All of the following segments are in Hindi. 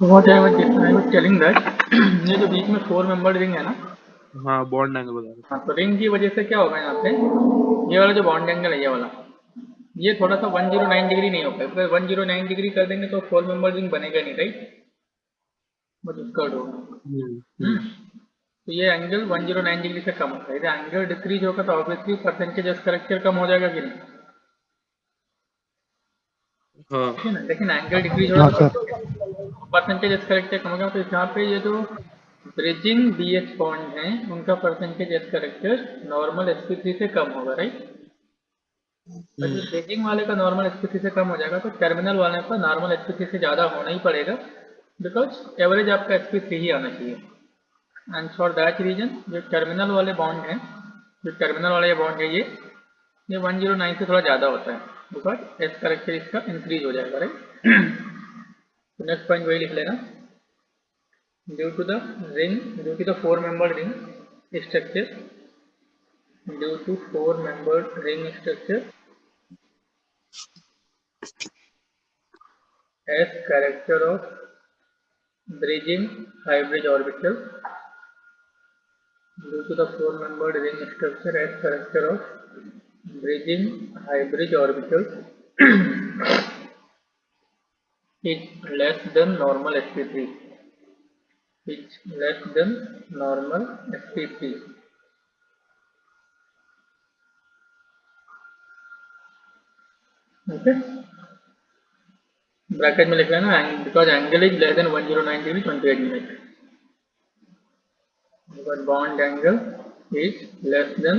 What I was telling that ये जो बीच में 4 मेंबर रिंग है ना, हाँ बॉन्ड एंगल बता रहे हाँ थे। तो रिंग की वजह से क्या होगा यहाँ पे, ये वाला जो बॉन्ड एंगल है ये वाला, ये थोड़ा सा 109 डिग्री नहीं होगा, अगर 109 डिग्री कर देंगे तो 4 मेंबर रिंग बनेगा नहीं, राइट, बट स्कर्ट होगा। हम्म हम्म, हम्म तो ये एंगल 109 डिग्री से कम होता है, यदि एंगल डिक्रीज होगा तो ऑब्वियसली परसेंटेज ऑफ करेक्टर कम हो जाएगा कि नहीं, हाँ ठीक है ना, लेकिन एंगल डिक्रीज हो हाँ रहा सर। तो परसेंटेज ऑफ करेक्टर कम होगा, तो यहाँ पे ये जो ब्रिजिंग बी एच बॉन्ड है उनका percentage of character normal sp3 से कम होगा, राइट। और जो हम्म ब्रिजिंग वाले का नॉर्मल sp3 से कम हो जाएगा तो टर्मिनल वाले का नॉर्मल sp3 से ज़्यादा होना ही पड़ेगा, बिकॉज एवरेज आपका sp3 ही आना चाहिए। एंड फॉर दैट रीजन जो टर्मिनल वाले बॉन्ड हैं, जो टर्मिनल वाले बॉन्ड है ये 109 से थोड़ा ज़्यादा होता है, बिकॉज एस करेक्टर इसका इंक्रीज हो जाएगा, राइट। तो नेक्स्ट पॉइंट वही लिख लेना, due to the ring, due to the 4 membered ring structure, due to 4 membered ring structure, as character of bridging hybrid orbital, due to the 4 membered ring structure as character of bridging hybrid orbital is less than normal sp3, is less than normal sp3, okay, bracket में लिख लेना, because angle is less than 109 degree 28 minute, because bond angle is less than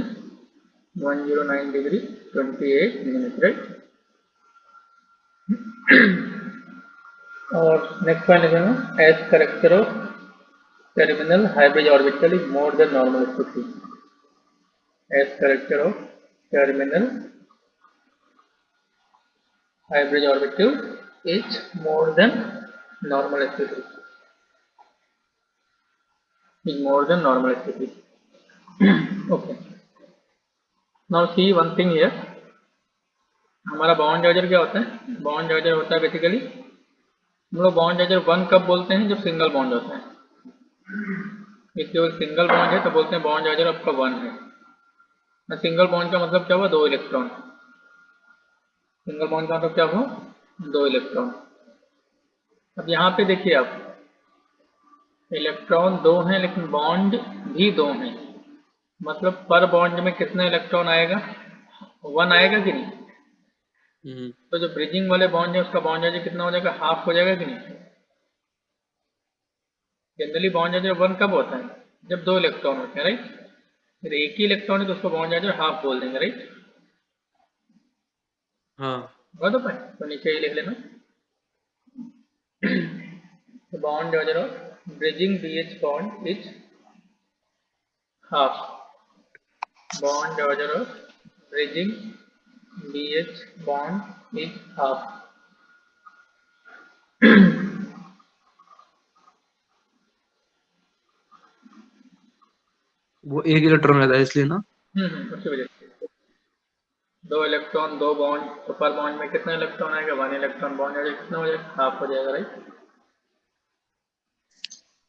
109 degree 28 minutes, right. और नेक्स्ट पॉइंट लिखना, S character of terminal hybrid orbital is more than normal स्थिति, S character of terminal hybrid orbital is more than normal स्थिति, इज मोर देन नॉर्मल स्थिति, okay. Now see one thing here, हमारा बाउंड चार्जर क्या होता है, बाउंड चार्जर होता है बेसिकली, हम लोग बाउंड चार्जर वन कब बोलते हैं, जब सिंगल बॉन्ड होता है, if केवल सिंगल बॉन्ड है तो बोलते हैं बॉन्ड चार्जर आपका वन है। सिंगल बॉन्ड का मतलब क्या हुआ, दो इलेक्ट्रॉन, सिंगल बॉन्ड का मतलब क्या हुआ, दो इलेक्ट्रॉन। अब यहाँ पे देखिए आप, इलेक्ट्रॉन दो हैं लेकिन बॉन्ड भी दो हैं, मतलब पर बॉन्ड में कितना इलेक्ट्रॉन आएगा, वन आएगा कि नहीं। हम्म तो जो ब्रिजिंग वाले बॉन्ड है उसका बॉन्ड चार्जर कितना हो जाएगा, हाफ हो जाएगा कि नहीं। जनरली बॉन्ड चार्जर वन कब होता है, जब दो इलेक्ट्रॉन होते हैं, राइट। फिर एक ही इलेक्ट्रॉन है तो उसको बॉन्ड चार्जर हाफ बोल देंगे, राइट। हाँ तो पाए तो नीचे ही लिख लेना, the bond charger of bridging BH bond is half, bond charger of bridging BH bond is half। वो एक इलेक्ट्रॉन रहता है इसलिए ना। उसकी वजह से दो इलेक्ट्रॉन दो बॉन्ड, तो पर बॉन्ड में कितना इलेक्ट्रॉन आएगा, वन इलेक्ट्रॉन, बॉन्ड चार्जर कितना हो जाएगा, हाफ हो जाएगा, राइट।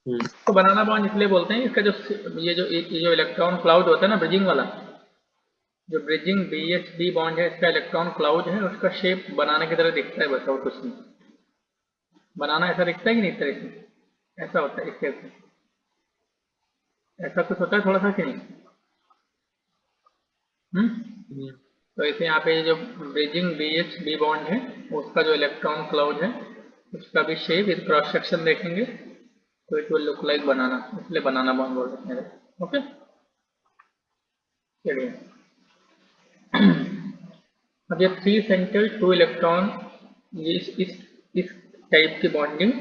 हम्म तो बनाना बॉन्ड इसलिए बोलते हैं, इसका जो ये जो इलेक्ट्रॉन क्लाउड होता है ना ब्रिजिंग वाला, जो bridging B H B bond है इसका इलेक्ट्रॉन क्लाउड है, उसका शेप बनाना की तरह दिखता है, बस और कुछ नहीं। बनाना ऐसा दिखता है कि नहीं, इस तरह से ऐसा होता है, इस शेप से ऐसा कुछ होता है थोड़ा सा कि नहीं। हम्म तो इसे यहाँ पे जो bridging B H B bond है उसका जो इलेक्ट्रॉन क्लाउड है उसका भी शेप, इस क्रॉस सेक्शन देखेंगे तो इट विल लुक लाइक बनाना, इसलिए बनाना बॉन्ड बोल सकते हैं, ओके। चलिए, अब ये थ्री सेंटर टू इलेक्ट्रॉन, ये इस टाइप की बॉन्डिंग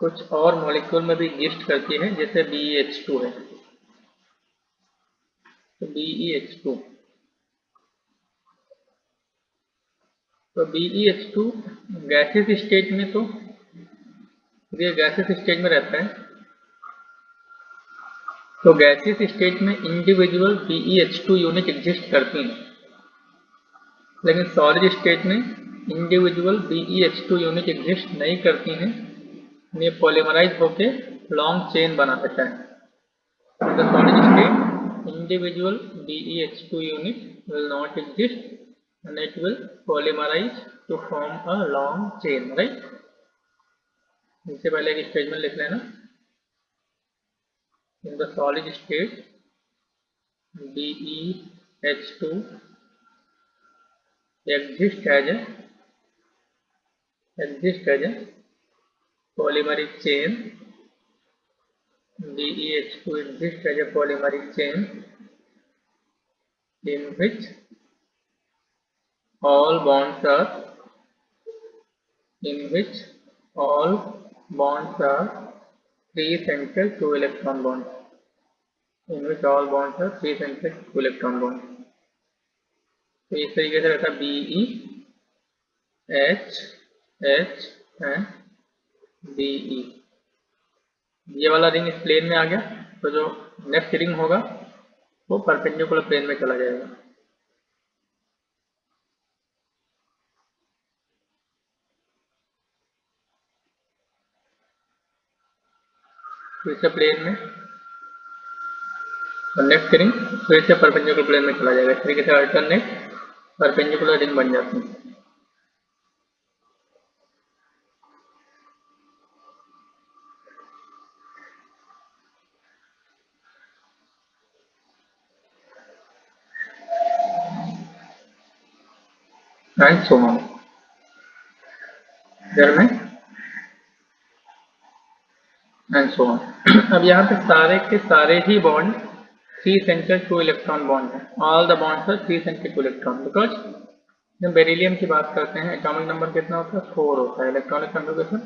कुछ और मॉलिक्यूल में भी एग्जिस्ट करती है, जैसे BeH2 है, तो BeH2, तो BeH2 गैसेस स्टेट में, तो ये गैसेस स्टेट में रहता है, तो गैसेस स्टेट में इंडिविजुअल BeH2 यूनिट एग्जिस्ट करती हैं, लेकिन सॉलिड स्टेट में इंडिविजुअल BeH2 यूनिट एग्जिस्ट नहीं करती हैं, ये पॉलीमराइज होके लॉन्ग चेन बना देता है। In the solid state, individual BeH2 unit will not exist and it will polymerize to form a long chain, right? इससे पहले एक स्टेटमेंट लिख लेना। In the solid state, BeH2 exists as a polymeric chain. BeH2 exists as a polymeric chain in which all bonds are free central 2 electron bonds. In which all bonds are free central 2 electron bonds. तो इस तरीके से रहता है BeH H एंड BE। ये वाला रिंग इस प्लेन में आ गया, तो जो नेक्स्ट रिंग होगा वो परपेंडिकुलर प्लेन में चला जाएगा। फिर से प्लेन में और नेक्स्ट रिंग फिर से परपेंडिकुलर प्लेन में चला जाएगा। इस तरीके से अल्टरनेट परपेंडिकुलर रिंग बन जाती है। And so on. And so on. अब यहाँ पे सारे के सारे ही बॉन्ड 3 सेंटर 2 इलेक्ट्रॉन बॉन्ड है। All the bonds are 3 centre 2 electron, because जब बेरिलियम की बात करते हैं एटॉमिक नंबर कितना होता है, 4 होता है। Electronic configuration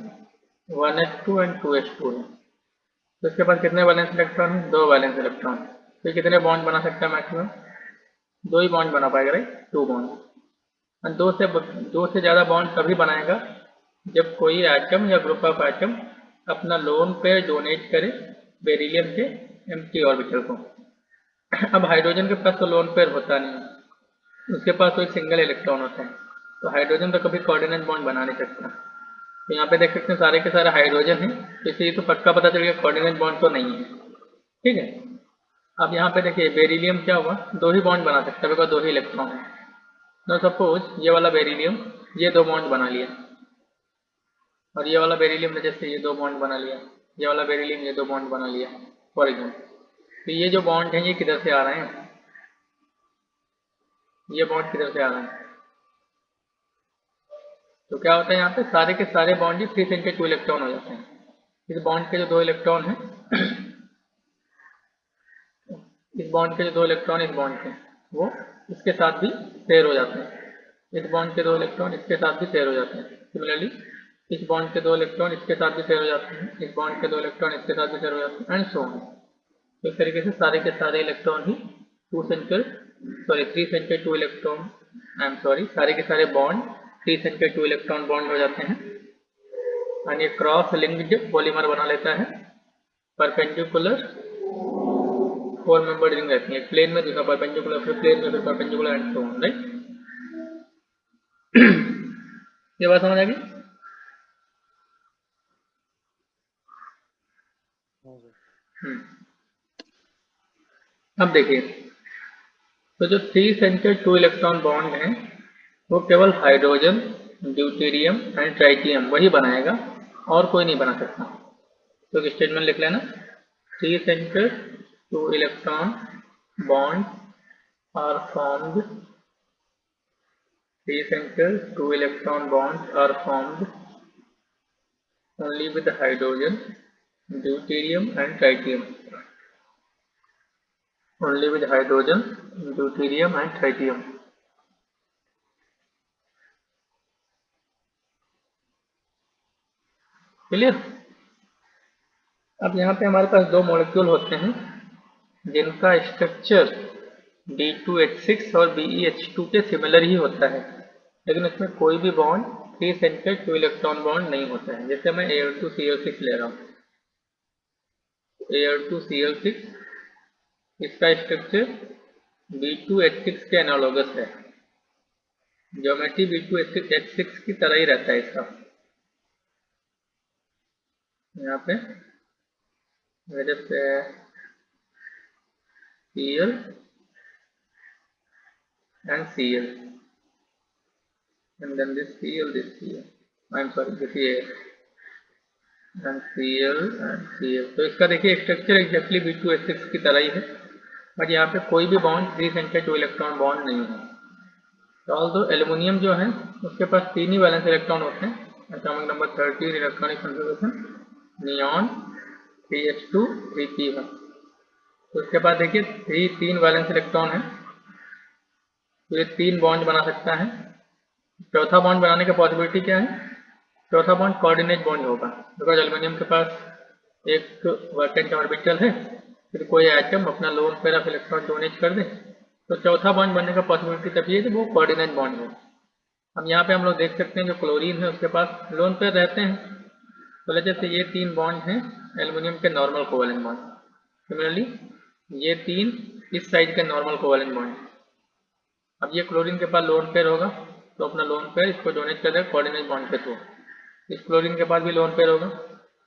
1s2 and 2s2 है। तो इसके पास कितने वैलेंस इलेक्ट्रॉन है, 2 वैलेंस इलेक्ट्रॉन। तो कितने बॉन्ड बना सकता है मैक्सिमम, 2 ही बॉन्ड बना पाएगा, राइट, 2 बॉन्ड। दो से ज़्यादा बॉन्ड तभी बनाएगा जब कोई एटम या ग्रुप ऑफ एटम अपना लोन पेयर डोनेट करे बेरिलियम के एम्प्टी ऑर्बिटल को। अब हाइड्रोजन के पास तो लोन पेयर होता नहीं है, उसके पास तो एक सिंगल इलेक्ट्रॉन होता है, तो हाइड्रोजन तो कभी कोऑर्डिनेट बॉन्ड बना नहीं सकता। तो यहाँ पे देख सकते हैं सारे के सारे हाइड्रोजन है, इसलिए तो पक्का पता चल गया कोऑर्डिनेट बॉन्ड तो नहीं है, ठीक है। अब यहाँ पे देखिए बेरिलियम क्या हुआ, 2 ही बॉन्ड बना सकता है बिकॉज 2 ही इलेक्ट्रॉन है। नो सपोज ये वाला बेरिलियम ये 2 बॉन्ड बना लिया, और ये वाला बेरिलियम ने जैसे ये 2 बॉन्ड बना लिया, ये वाला बेरिलियम ये 2 बॉन्ड बना लिया फॉर एग्जाम्पल। तो ये जो बॉन्ड है ये किधर से आ रहे हैं, ये बॉन्ड किधर से आ रहे हैं, तो क्या होता है यहाँ पे सारे के सारे बॉन्ड ही 3 सेंटर 2 इलेक्ट्रॉन हो जाते हैं। इस बॉन्ड के जो 2 इलेक्ट्रॉन हैं इस बॉन्ड के जो 2 इलेक्ट्रॉन इस बॉन्ड के वो इसके साथ भी शेयर हो जाते हैं। इस बॉन्ड के 2 इलेक्ट्रॉन इसके साथ भी शेयर हो जाते हैं। सिमिलरली इस बॉन्ड के 2 इलेक्ट्रॉन इसके साथ भी शेयर हो जाते हैं, इस बॉन्ड के 2 इलेक्ट्रॉन इसके साथ भी शेयर हो जाते हैं एंड सो ऑन। तो इस तरीके से सारे के सारे इलेक्ट्रॉन ही 3 सेंटर 2 इलेक्ट्रॉन सारे के सारे बॉन्ड 3 सेंटर 2 इलेक्ट्रॉन बॉन्ड हो जाते हैं और ये क्रॉस लिंक्ड पॉलीमर बना लेता है। परपेंडिकुलर 4 मेंबर रिंग रहती है, एक प्लेन में, दूसरा परपेंडिकुलर, फिर प्लेन में, फिर perpendicular and so on, right. ये बात समझ आ गई। अब देखिए तो जो 3 सेंटर 2 इलेक्ट्रॉन बॉन्ड हैं वो केवल हाइड्रोजन, ड्यूटेरियम एंड ट्राइटियम वही बनाएगा और कोई नहीं बना सकता। तो एक स्टेटमेंट लिख लेना, 3 centre 2 electron bond are formed 3 center 2 electron bonds are formed only with hydrogen, deuterium and tritium. Only with hydrogen, deuterium and tritium. Clear. अब यहाँ पे हमारे पास 2 मॉलिक्यूल होते हैं जिनका स्ट्रक्चर D2H6 और BeH2 के सिमिलर ही होता है, लेकिन इसमें कोई भी बॉन्ड 3 सेंटर 2 इलेक्ट्रॉन बॉन्ड नहीं होता है। जैसे मैं Al2Cl6 ले रहा हूँ, Al2Cl6 इसका स्ट्रक्चर D2H6 के एनालॉगस है, ज्योमेट्री B2H6 की तरह ही रहता है इसका। यहाँ पे मेरे से Cl and Cl and then this Cl, I'm sorry, this is and Cl and Cl। तो इसका देखिए स्ट्रक्चर एग्जैक्टली B2H6 की तरह ही है, बट यहाँ पे कोई भी बॉन्ड 3 सेंटर 2 इलेक्ट्रॉन बॉन्ड नहीं है। तो ऑल्दो एल्युमिनियम जो है उसके पास 3 ही वैलेंस इलेक्ट्रॉन होते हैं। Atomic number 13 electronic configuration neon 3s2 3p1। तो उसके बाद देखिए 3 वैलेंस इलेक्ट्रॉन है, तो ये 3 बॉन्ड बना सकता है। चौथा बॉन्ड बनाने का पॉसिबिलिटी क्या है? चौथा बॉन्ड कोऑर्डिनेट बॉन्ड होगा, बिकॉज एल्युमिनियम के पास एक वैकेंट ऑर्बिटल है, फिर कोई एटम अपना lone pair of electron donate कर दे, तो चौथा बॉन्ड बनने का पॉसिबिलिटी तभी है कि वो कोऑर्डिनेट बॉन्ड हो। अब यहाँ पे हम लोग देख सकते हैं जो क्लोरीन है उसके पास लोन पेयर रहते हैं, तो जैसे ये 3 बॉन्ड हैं एल्युमिनियम के नॉर्मल कोवेलेंट बॉन्ड। सिमिलरली ये 3 इस साइड के नॉर्मल कोवेलेंट बॉन्ड। अब ये क्लोरीन के पास लोन पेयर होगा, तो अपना लोन पेयर इसको डोनेट कर देगा कोऑर्डिनेट बॉन्ड के थ्रू। इस क्लोरीन के पास भी लोन पेयर होगा,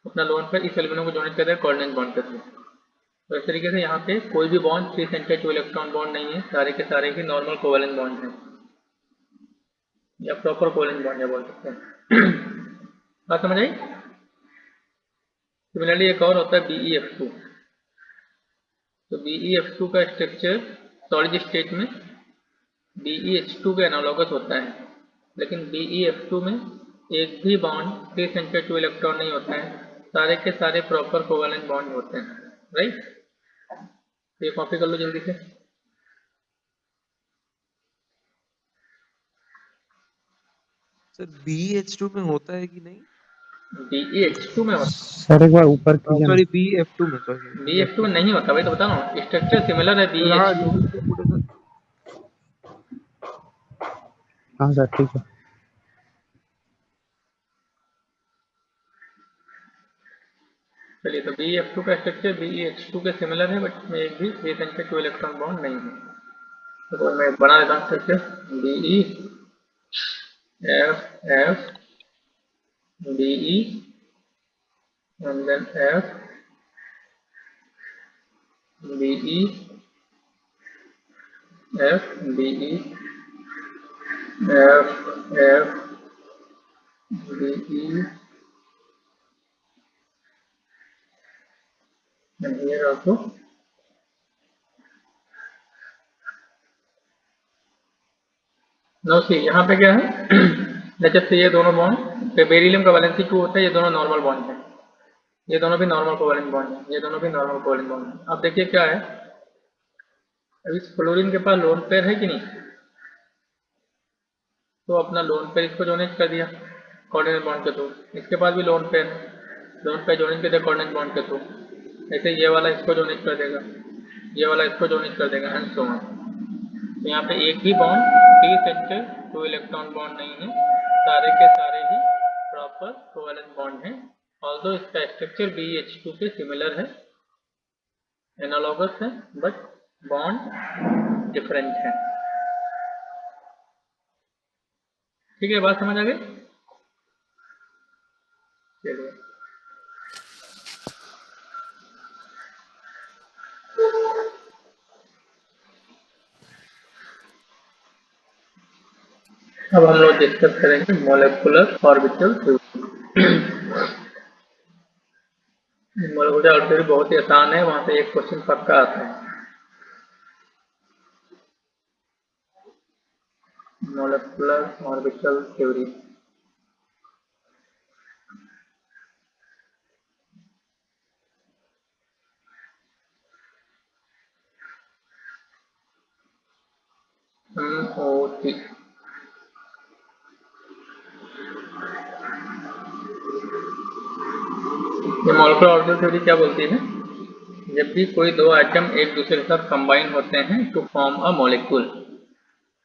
अपना लोन पेयर इस एल्युमिनियम को डोनेट कर देगा कोऑर्डिनेट बॉन्ड के थ्रू। तो इस तरीके से यहाँ पे कोई भी बॉन्ड 3 सेंटर 2 इलेक्ट्रॉन बॉन्ड नहीं है, सारे के सारे ही नॉर्मल कोवेलेंट बॉन्ड हैं या प्रॉपर कोवेलेंट बॉन्ड है बोल सकते हैं। बात समझ आई? सिमिलरली एक और होता है BeF2। तो BeF2 का स्ट्रक्चर सॉलिड स्टेट में BeH2 के एनालॉगस होता है, लेकिन BeF2 में एक भी बॉन्ड 3 सेंटर 2 इलेक्ट्रॉन नहीं होता है, सारे के सारे प्रॉपर कोवेलेंट बॉन्ड होते हैं, राइट? तो ये कॉपी कर लो जल्दी से। सर BH2 में होता है कि नहीं? BeH2 में होता सर एक बार ऊपर कीजिए ना। सॉरी BF2 में, सॉरी है, BF2 में नहीं होता भाई, तो बता रहा हूँ स्ट्रक्चर सिमिलर है हाँ BeH2। लिखिए पूरे सर। हाँ सर ठीक है। चलिए, तो BeF2 का स्ट्रक्चर BeH2 के सिमिलर है, बट इसमें एक भी 3 सेंटर 2 इलेक्ट्रॉन बॉन्ड नहीं है। तो मैं बना देता हूँ structure BeF BE and then F BE F BE F F BE and here also no C. यहाँ पे क्या है? जैसे ये दोनों बॉन्ड बेरिलियम का वैलेंसी 2 होता है, ये दोनों नॉर्मल बॉन्ड है, ये दोनों भी नॉर्मल कोवेलेंट बॉन्ड है, ये दोनों भी नॉर्मल कोवेलेंट बॉन्ड है। अब देखिए क्या है, अब इस फ्लोरीन के पास लोन पेयर है कि नहीं, तो अपना लोन पेयर इसको डोनेट कर दिया कोऑर्डिनेट बॉन्ड के थ्रू। इसके पास भी लोन पेयर डोनेट कर दिया कोऑर्डिनेट बॉन्ड के थ्रू। ऐसे ये वाला इसको डोनेट कर देगा, ये वाला इसको डोनेट कर देगा एंड सो ऑन। तो यहाँ पे एक भी बॉन्ड 3 सेंटर 2 इलेक्ट्रॉन बॉन्ड नहीं है, सारे के सारे ही प्रॉपर कोवेलेंट बॉन्ड हैं। ऑल्दो इसका स्ट्रक्चर BeH2 के सिमिलर है, एनालॉगस है, बट बॉन्ड डिफरेंट है। ठीक है, बात समझ आ गई? चलिए, अब हम लोग डिस्कस करेंगे molecular orbital theory. Molecular orbital बहुत ही आसान है, वहां से एक क्वेश्चन पक्का आता है। Molecular orbital theory MOT। ये मॉलिक्यूलर ऑर्बिटल थ्योरी क्या बोलती है? जब भी कोई दो एटम एक दूसरे के साथ कंबाइन होते हैं टू फॉर्म अ मॉलिक्यूल,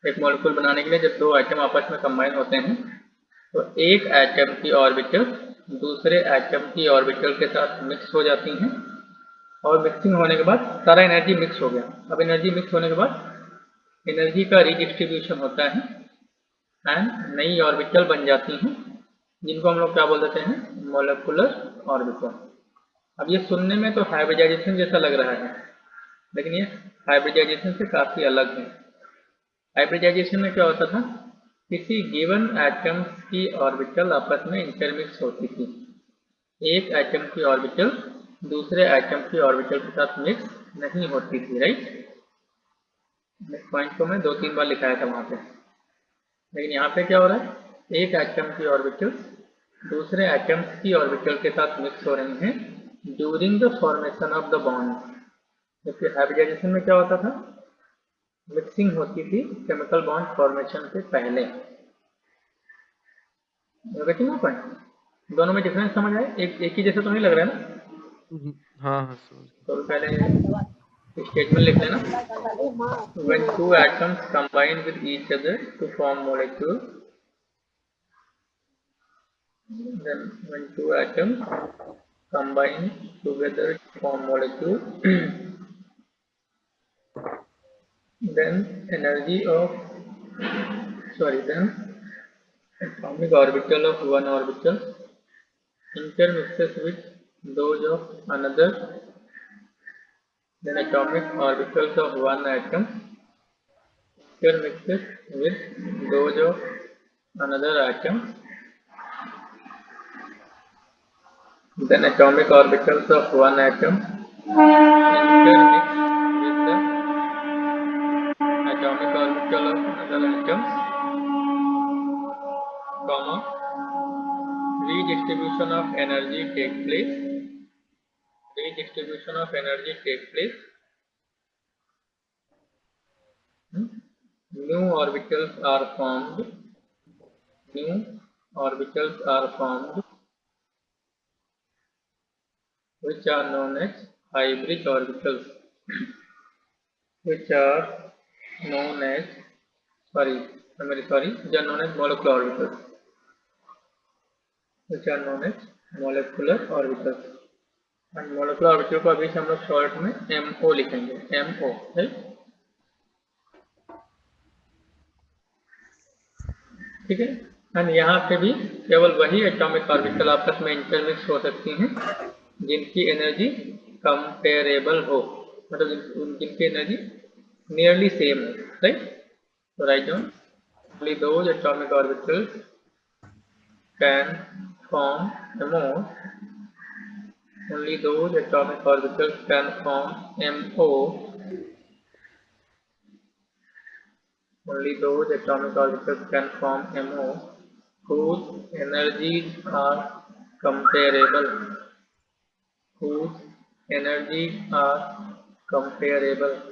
एक मॉलिक्यूल बनाने के लिए जब दो एटम आपस में कंबाइन होते हैं, तो एक एटम की ऑर्बिटल दूसरे एटम की ऑर्बिटल के साथ मिक्स हो जाती हैं, और मिक्सिंग होने के बाद सारा एनर्जी मिक्स हो गया। अब एनर्जी मिक्स होने के बाद एनर्जी का रिडिस्ट्रीब्यूशन होता है, एंड नई ऑर्बिटल बन जाती हैं, जिनको हम लोग क्या बोल देते हैं, मोलिकुलर ऑर्बिटल। अब ये सुनने में तो हाइब्रिडाइजेशन जैसा लग रहा है, लेकिन ये हाइब्रिडाइजेशन से काफ़ी अलग है। हाइब्रिडाइजेशन में क्या होता था, किसी गिवन एटम्स की ऑर्बिटल आपस में इंटरमिक्स होती थी। एक एटम की ऑर्बिटल दूसरे एटम की ऑर्बिटल के साथ मिक्स नहीं होती थी, राइट। इस पॉइंट को मैं 2-3 बार लिखाया था वहाँ पे। लेकिन यहाँ पे क्या हो रहा है, एक एटम की ऑर्बिटल दूसरे एटम्स की ऑर्बिटल के साथ मिक्स हो रही हैं during the formation of the bond. जबकि हाइब्रिडाइजेशन में क्या होता था, मिक्सिंग होती थी केमिकल बॉन्ड फॉर्मेशन से पहले। पॉइंट दोनों में डिफरेंस समझ आए, एक ही जैसा तो नहीं लग रहा है ना। हाँ हाँ समझ गया। तो पहले स्टेटमेंट लिख लेना, when two atoms combine with each other to form molecule, then when two atoms combine together to form molecule, then then atomic orbital of one orbital intermixes with those of another, then atomic orbitals of one atom intermixes with those of another atom, then atomic orbitals of one atom intermix with the atomic orbital of another atom, comma, redistribution of energy takes place. New orbitals are formed. Which are known as hybrid orbitals. Which are known as molecular orbitals. And molecular orbital को अभी से हम लोग शॉर्ट में MO लिखेंगे, MO, राइट। ठीक है। एंड यहाँ पे भी केवल वही एटॉमिक ऑर्बिटल आपस में इंटरमिक्स हो सकती हैं जिनकी एनर्जी कंपेरेबल हो, मतलब जिनकी एनर्जी नियरली सेम हो, राइट। तो write down, only those atomic orbitals can form MO. Only those atomic orbitals can form MO. Only those atomic orbitals can form MO whose energies are comparable. Whose energies are comparable.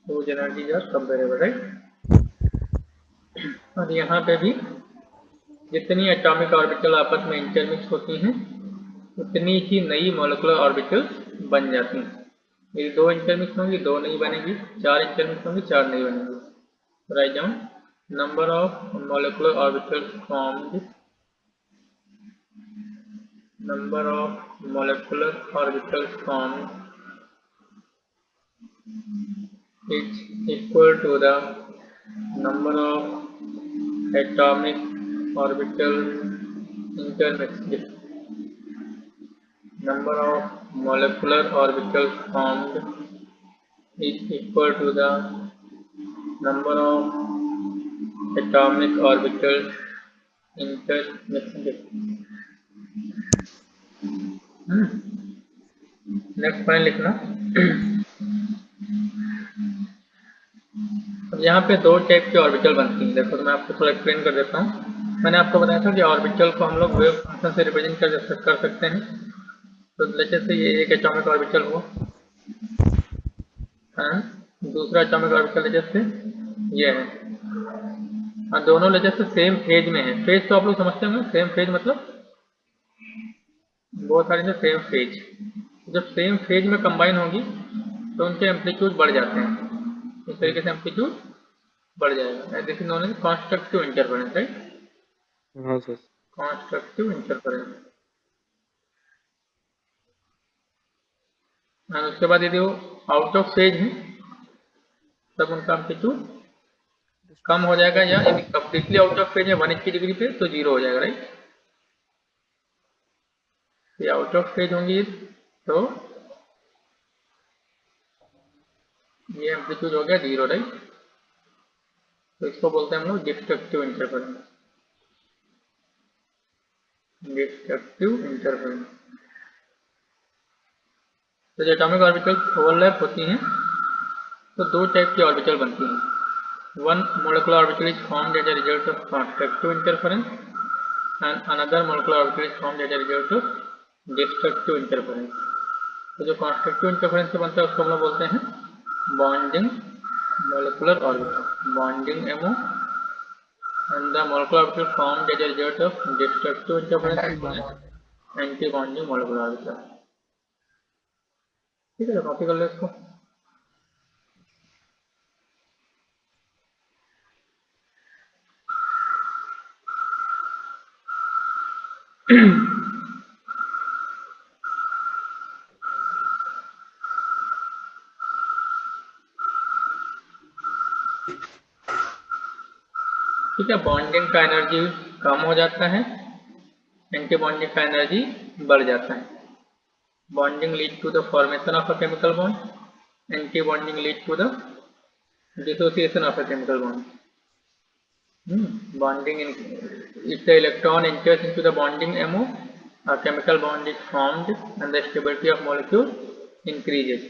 Whose energies are comparable, right? और यहाँ पे भी जितनी एटॉमिक ऑर्बिटल आपस में इंटरमिक्स होती हैं उतनी ही नई मॉलिक्यूलर ऑर्बिटल्स बन जाती हैं। यदि 2 इंटरमिक्स होंगी 2 नहीं बनेगी, 4 इंटरमिक्स होंगी 4 नहीं बनेगी। Write down, number of molecular orbitals formed, number of molecular orbitals formed is equal to the number of atomic orbitals intermixed. Number of molecular orbitals formed is equal to the number of atomic orbitals intermixed. Next point लिखना। अब यहाँ पे 2 टाइप की ऑर्बिटल बनती हैं। देखो तो मैं आपको थोड़ा एक्सप्लेन कर देता हूँ। मैंने आपको बताया था कि ऑर्बिटल को हम लोग वेव फंक्शन से रिप्रेजेंट कर सकते हैं। तो जैसे से ये एक एटॉमिक ऑर्बिटल हुआ एंड दूसरा एटॉमिक ऑर्बिटल जैसे ये है, और दोनों लेजर से सेम फेज में है। फेज तो आप लोग समझते होंगे, सेम फेज मतलब बहुत सारे सेम फेज। जब सेम फेज में कंबाइन होगी तो उनके एम्पलीट्यूड बढ़ जाते हैं, इस तरीके से एम्पलीट्यूड बढ़ जाएगा। This is known as constructive interference, right. हाँ सर। Constructive interference. और उसके बाद यदि वो आउट ऑफ फेज है तब उनका एम्पलीट्यूड कम हो जाएगा, या यदि कंप्लीटली आउट ऑफ फेज है 180 डिग्री पे तो 0 हो जाएगा, राइट। ये आउट ऑफ फेज होंगी तो ये एम्पलीट्यूड हो गया 0, राइट। तो इसको बोलते हैं हम लोग डिस्ट्रक्टिव इंटरफेरेंस, डिस्ट्रक्टिव इंटरफेरेंस। तो जो एटॉमिक ऑर्बिटल ओवरलैप होती हैं तो दो टाइप की ऑर्बिटल बनती हैं। One molecular orbital is formed as a result of constructive interference and another molecular orbital is formed as a result of destructive interference. तो जो कंस्ट्रक्टिव इंटरफेरेंस से बनता है उसको हम लोग बोलते हैं bonding molecular orbital, bonding MO, and the molecular orbital formed as a result of destructive interference anti bonding molecular orbital. ठीक है, कॉपी कर लो इसको। ठीक है, बॉन्डिंग का एनर्जी कम हो जाता है, एंटी बॉन्डिंग का एनर्जी बढ़ जाता है। Bonding lead to the formation of a chemical bond, anti bonding lead to the dissociation of a chemical bond. Bonding if the electron enters into the bonding MO, a chemical bond is formed and the stability of molecule increases.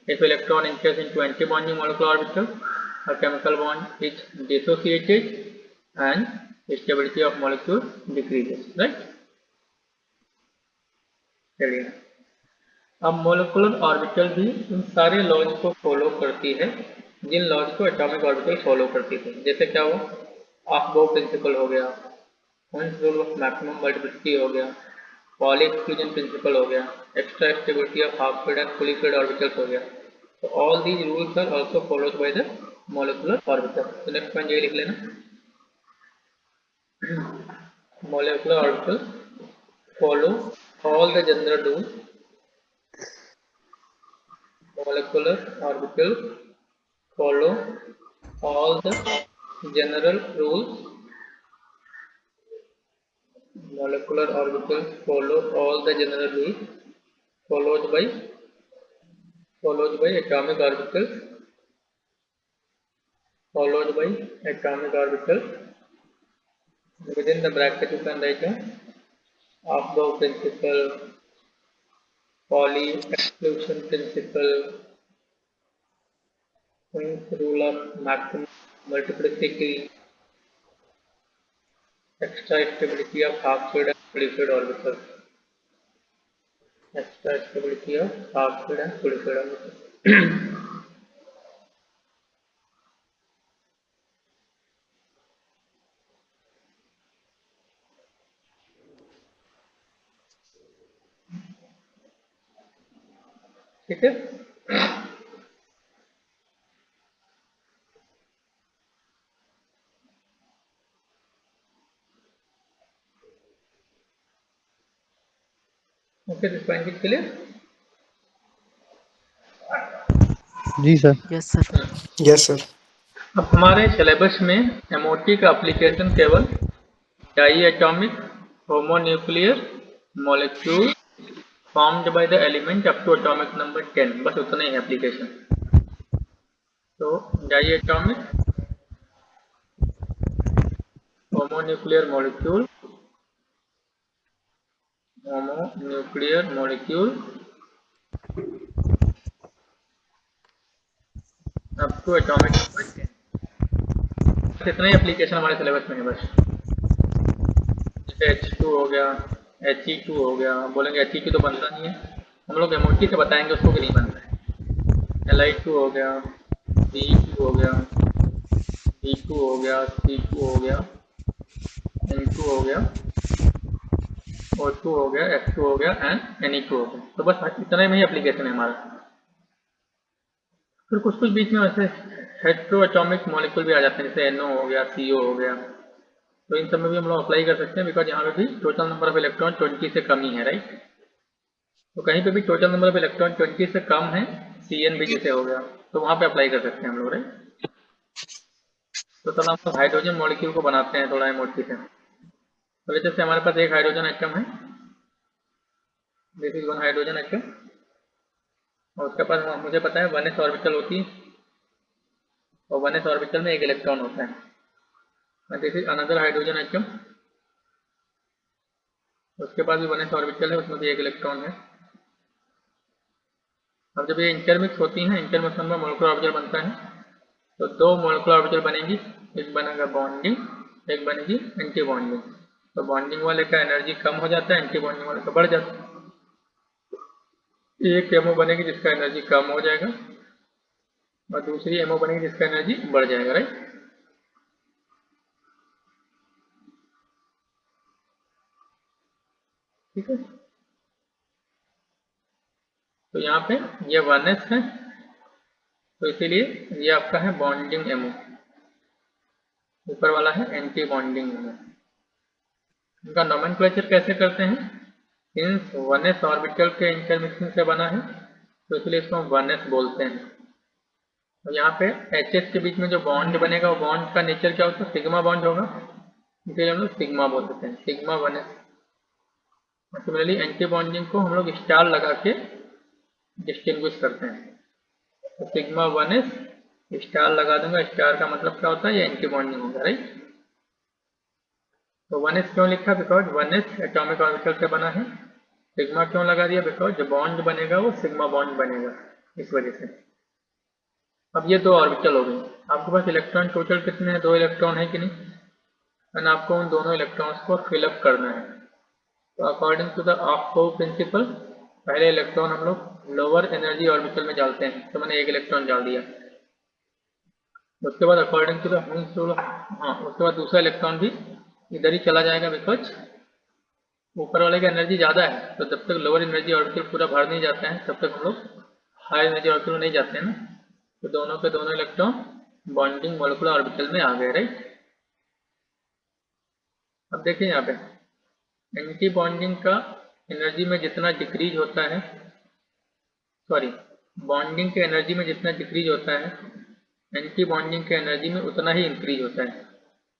If electron enters into anti-bonding molecular orbital, a chemical bond is dissociated and stability of molecule decreases. Right? चलिए, अब मोलिकुलर ऑर्बिटल भी उन सारे लॉज को फॉलो करती है जिन लॉज को एटॉमिक ऑर्बिटल फॉलो करती थी। जैसे क्या हुआ, ऑफ-बॉ प्रिंसिपल हो गया, Hund's rule of maximum multiplicity हो गया, पॉली एक्सक्लूजन प्रिंसिपल हो गया, extra stability of half filled and fully filled orbitals हो गया। तो all these rules are also followed by the molecular orbital. तो नेक्स्ट पॉइंट ये लिख लेना, molecular orbital follow all the general rules, molecular orbital follow all the general rules, molecular orbitals follow all the general rules followed by atomic orbitals, followed by atomic orbitals. Within the bracket you can write down of-bow principle, Pauli exclusion principle, Hund's rule of maximum multiplicity, extra stability of half fluid and fully fluid orbitals, extra stability of half fluid and fully fluid orbitals. ठीक है, okay, this point is clear. जी sir. Yes sir. Yes sir. अब हमारे सिलेबस में एमओटी का एप्लीकेशन केवल diatomic homonuclear molecule formed by the element up to atomic number 10, बस उतना ही एप्लीकेशन। तो diatomic homonuclear molecule up to atomic number 10, इतना ही एप्लीकेशन हमारे सिलेबस में है बस। जैसे H2 हो गया, He2 हो गया, बोलेंगे He2 तो बनता नहीं है, हम लोग एमओटी से बताएंगे उसको कि नहीं बनता है। Li2 हो गया, Be2 हो गया, D2 हो गया, C2 हो गया, N2 हो गया, O2 हो गया, F2 हो गया एंड Ne2 हो गया। तो बस इतने में ही एप्लीकेशन है हमारा। फिर कुछ कुछ बीच में वैसे हेट्रो एटॉमिक मॉलिक्यूल भी आ जाते हैं, जैसे NO हो गया, CO हो गया। तो इन सब में भी हम लोग अप्लाई कर सकते हैं, बिकॉज यहाँ पे भी टोटल नंबर ऑफ इलेक्ट्रॉन 20 से कम ही है, राइट। तो कहीं पे भी टोटल नंबर ऑफ इलेक्ट्रॉन 20 से कम है, CN भी जैसे हो गया, तो वहाँ पे अप्लाई कर सकते हैं हम लोग, राइट। तो चलो हम लोग हाइड्रोजन मॉलिक्यूल को बनाते हैं थोड़ा मोटी से। तो जैसे हमारे पास एक हाइड्रोजन एटम है, this is one hydrogen atom, और उसके पास मुझे पता है 1s ऑर्बिटल होती है, और 1s ऑर्बिटल में एक इलेक्ट्रॉन होता है। This is another hydrogen atom, उसके पास भी 1s ऑर्बिटल है, उसमें भी एक इलेक्ट्रॉन है। अब जब ये इंटरमिक्स होती हैं, इंटरमिक्सन में मोलेकुलर ऑर्बिटल बनता है, तो दो मोलेकुलर ऑर्बिटल बनेंगी, एक बनेगा बॉन्डिंग, एक बनेगी एंटी बॉन्डिंग। तो बॉन्डिंग वाले का एनर्जी कम हो जाता है, एंटी बॉन्डिंग वाले का बढ़ जाता है। एक एमओ बनेगी जिसका एनर्जी कम हो जाएगा, और दूसरी एमओ बनेगी जिसका एनर्जी बढ़ जाएगा, राइट। ठीक है, तो यहाँ पे ये 1s है, तो इसीलिए ये आपका है बॉन्डिंग एमओ, ऊपर वाला है एंटी बॉन्डिंग एमओ। इनका नोमेनक्लेचर कैसे करते हैं, सिंस 1s ऑर्बिटल के इंटरमिक्सिंग से बना है, तो इसलिए इसको हम 1s बोलते हैं। तो यहाँ पे एचएस के बीच में जो बॉन्ड बनेगा, वो बॉन्ड का नेचर क्या होता है, सिग्मा बॉन्ड होगा, इसलिए हम लोग सिग्मा बोल देते हैं, sigma 1s। Similarly anti bonding को हम लोग स्टार लगा के डिस्टिंग्विश करते हैं, तो सिग्मा 1s स्टार लगा दूंगा, स्टार का मतलब क्या होता है, ये एंटी बॉन्डिंग होगा, राइट। तो 1s क्यों लिखा, बिकॉज 1s एटॉमिक ऑर्बिटल से बना है। सिग्मा क्यों लगा दिया, बिकॉज जो बॉन्ड बनेगा वो सिग्मा बॉन्ड बनेगा, इस वजह से। अब ये दो ऑर्बिटल हो गई, आपके पास इलेक्ट्रॉन टोटल कितने हैं, 2 इलेक्ट्रॉन है कि नहीं, एंड आपको उन दोनों इलेक्ट्रॉन्स को फिलअप करना है। तो अकॉर्डिंग टू द ऑफ-बोव प्रिंसिपल, पहले इलेक्ट्रॉन हम लोग लोअर एनर्जी ऑर्बिटल में डालते हैं, तो मैंने एक इलेक्ट्रॉन डाल दिया। उसके बाद अकॉर्डिंग टू द हुइन्स रूल, उसके बाद दूसरा इलेक्ट्रॉन भी इधर ही चला जाएगा, बिकॉज ऊपर वाले की एनर्जी ज़्यादा है, तो जब तक लोअर एनर्जी ऑर्बिटल पूरा भर नहीं जाता है, तब तक हम लोग हाई एनर्जी ऑर्बिटल में नहीं जाते हैं ना। तो दोनों के दोनों इलेक्ट्रॉन बॉन्डिंग मोलेकुलर ऑर्बिटल में आ गए, राइट। अब देखिए यहाँ पे एंटी बॉन्डिंग का एनर्जी में जितना डिक्रीज होता है, सॉरी, बॉन्डिंग के एनर्जी में जितना डिक्रीज होता है, एंटी बॉन्डिंग के एनर्जी में उतना ही इंक्रीज होता है।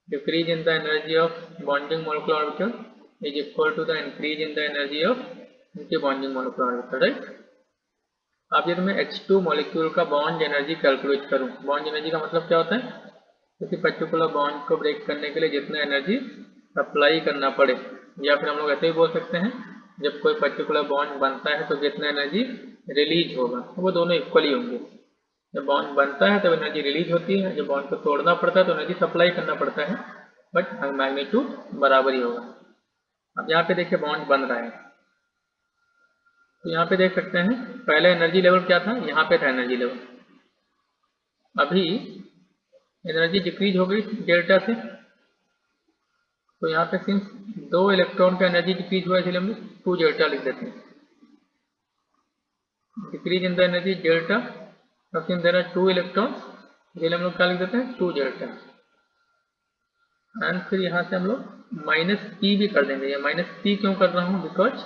Decrease in the energy of bonding molecular orbital is equal to the increase in the energy of anti bonding molecular orbital, right. अब यदि मैं H2 मॉलिक्यूल का बॉन्ड एनर्जी कैलकुलेट करूं, बॉन्ड एनर्जी का मतलब क्या होता है, किसी पर्टिकुलर बॉन्ड को ब्रेक करने के लिए जितना एनर्जी अप्लाई करना पड़े, या फिर हम लोग ऐसे ही बोल सकते हैं, जब कोई पर्टिकुलर बॉन्ड बनता है तो जितना एनर्जी रिलीज होगा वो दोनों इक्वली होंगे। जब बॉन्ड बनता है तब एनर्जी रिलीज होती है, जब बॉन्ड को तोड़ना पड़ता है तो एनर्जी सप्लाई करना पड़ता है, बट मैग्नीट्यूड बराबर ही होगा। अब यहाँ पे देखिए बॉन्ड बन रहा है, तो यहाँ पे देख सकते हैं पहले एनर्जी लेवल क्या था, यहाँ पे था एनर्जी लेवल, अभी एनर्जी डिक्रीज हो गई डेल्टा से, तो यहाँ पे सिंस 2 इलेक्ट्रॉन का एनर्जी डिक्रीज हुआ, इसलिए हम 2 डेल्टा लिख देते हैं। Decrease in the energy delta, since there are 2 electrons, इसलिए हम लोग क्या लिख देते हैं, 2 डेल्टा। एंड फिर यहाँ से हम लोग माइनस पी भी कर देंगे। ये माइनस पी क्यों कर रहा हूँ, बिकॉज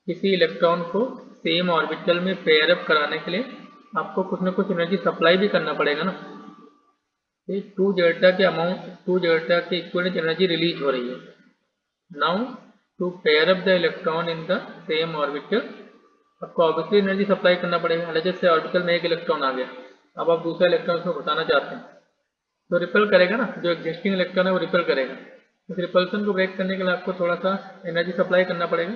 किसी इलेक्ट्रॉन को सेम ऑर्बिटल में पेयर अप कराने के लिए आपको कुछ ना कुछ एनर्जी सप्लाई भी करना पड़ेगा ना। 2 डेल्टा के अमाउंट, 2 डेल्टा के इक्विवेलेंट एनर्जी रिलीज हो रही है। Now to pair up the electron in the same orbital, आपको ऑब्वियसली एनर्जी सप्लाई करना पड़ेगा। जैसे ऑर्बिटल में एक इलेक्ट्रॉन आ गया, अब आप दूसरा इलेक्ट्रॉन को घटाना चाहते हैं, तो रिपेल करेगा ना, जो एग्जिस्टिंग इलेक्ट्रॉन है वो रिपेल करेगा। इस रिपल्सन को ब्रेक करने के लिए आपको थोड़ा सा एनर्जी सप्लाई करना पड़ेगा,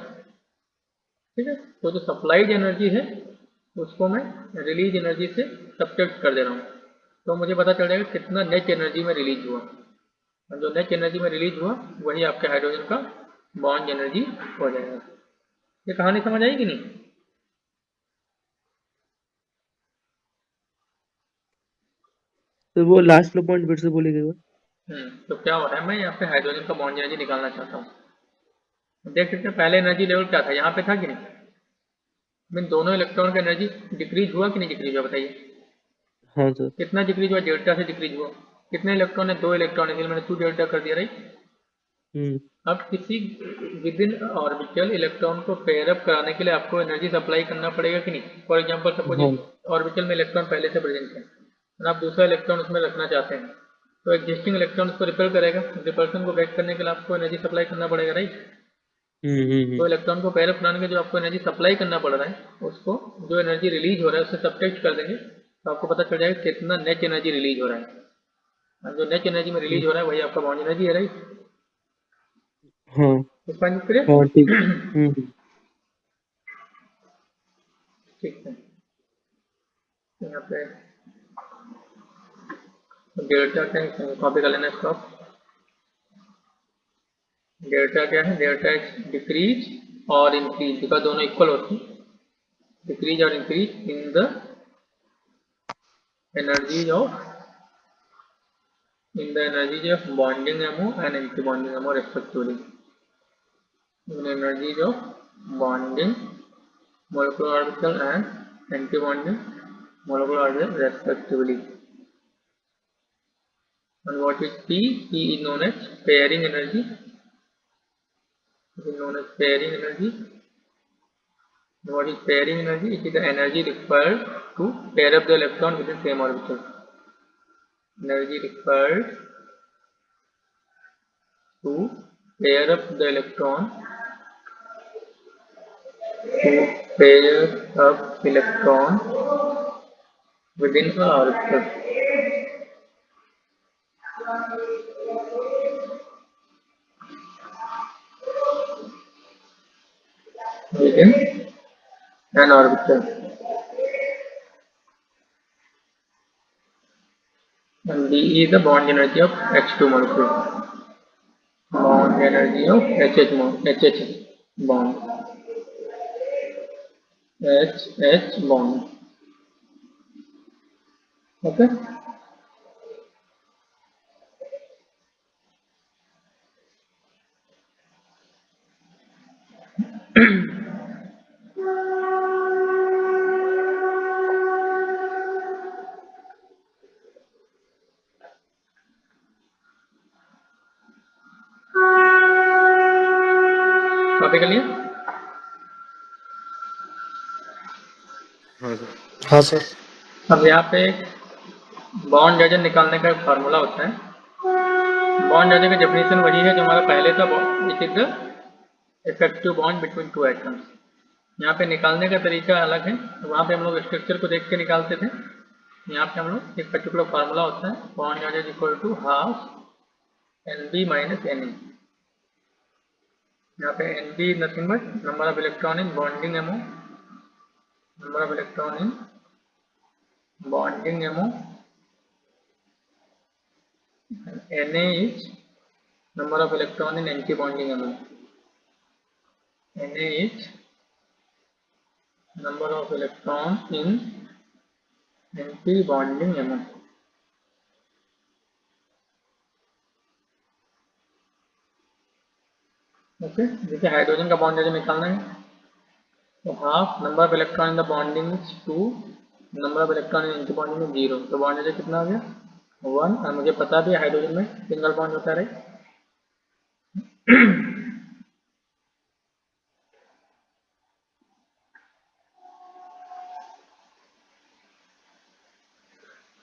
ठीक है। तो जो सप्लाइड एनर्जी है उसको मैं रिलीज एनर्जी से सब्ट्रैक्ट कर दे रहा हूँ, तो मुझे पता चल जाएगा कितना नेट एनर्जी में रिलीज हुआ, और जो नेट एनर्जी में रिलीज हुआ वही आपके हाइड्रोजन का बॉन्ड एनर्जी हो जाएगा। ये कहानी समझ आई कि नहीं? तो वो लास्ट वाला पॉइंट फिर से बोलिएगा। तो क्या हो रहा है, मैं यहाँ पे हाइड्रोजन का बॉन्ड एनर्जी निकालना चाहता हूँ। देख सकते हैं पहले एनर्जी लेवल क्या था, यहाँ पे था कि नहीं, मीन दोनों इलेक्ट्रॉन का एनर्जी डिक्रीज हुआ कि नहीं डिक्रीज हुआ, बताइए। हाँ सर। कितना डिक्रीज हुआ, डेल्टा से डिक्रीज हुआ। कितने इलेक्ट्रॉन है, 2 इलेक्ट्रॉन है, इसलिए मैंने 2 डेल्टा कर दिया, राइट। अब किसी विद इन ऑर्बिटल इलेक्ट्रॉन को पेयर अप कराने के लिए आपको एनर्जी सप्लाई करना पड़ेगा कि नहीं। फॉर एग्जांपल सपोज हाँ। ऑर्बिटल में इलेक्ट्रॉन पहले से प्रेजेंट है, और आप दूसरा इलेक्ट्रॉन उसमें रखना चाहते हैं, तो एग्जिस्टिंग इलेक्ट्रॉन उसको रिपेल करेगा। रिपल्सन को ब्रेक करने के लिए आपको एनर्जी सप्लाई करना पड़ेगा, राइट। तो इलेक्ट्रॉन को पहले फुलाने के जो आपको एनर्जी सप्लाई करना पड़ रहा है, उसको जो एनर्जी रिलीज हो रहा है उससे सब्ट्रैक्ट कर देंगे, तो आपको पता चल जाएगा कितना नेट एनर्जी रिलीज हो रहा है। और जो नेट एनर्जी में रिलीज हो रहा है वही आपका बॉन्ड एनर्जी है, राइट। हाँ इस पॉइंट क्लियर? हाँ ठीक। ठीक है, यहाँ पे डेल्टा क्या है, कॉपी कर लेना इसको आप। डेल्टा क्या है? डेल्टा इज डिक्रीज और इंक्रीज, बिकॉज दोनों इक्वल होते हैं। डिक्रीज और increase in the energies of bonding MO and anti-bonding MO respectively. In energies of bonding molecular orbital and anti-bonding molecular orbital respectively. And what is P? P is known as pairing energy. It is known as pairing energy. And what is pairing energy? It is the energy required to pair up the electron within same orbital. Energy required to pair up the electron within a orbital. Within an orbital. And B is the bond energy of H2 molecule. Bond energy of HH bond. HH bond. Okay. Copy कर लिया? हाँ सर। हाँ सर। अब यहाँ पे बॉन्ड एनर्जी निकालने का एक फार्मूला होता है। बॉन्ड एनर्जी का डेफिनेशन वही है जो हमारा पहले था, it is the effective bond between two atoms. यहाँ पे निकालने का तरीका अलग है, वहाँ पे हम लोग स्ट्रक्चर को देख के निकालते थे। यहाँ पे हम लोग एक पर्टिकुलर फार्मूला होता है, bond energy equal to half NB minus NA। यहाँ पे NB nothing but number of electron in bonding MO, number of electron in bonding MO, and Na is number of electron in anti-bonding MO. Na is number of electron in anti-bonding MO. Okay, देखिए हाइड्रोजन का बॉन्ड एनर्जी निकालना है, तो half number of electron in the bonding is 2, number of electron in anti bonding में 0, तो बॉन्ड एनर्जी कितना हो गया 1। और मुझे पता भी हाइड्रोजन में सिंगल बॉन्ड होता है।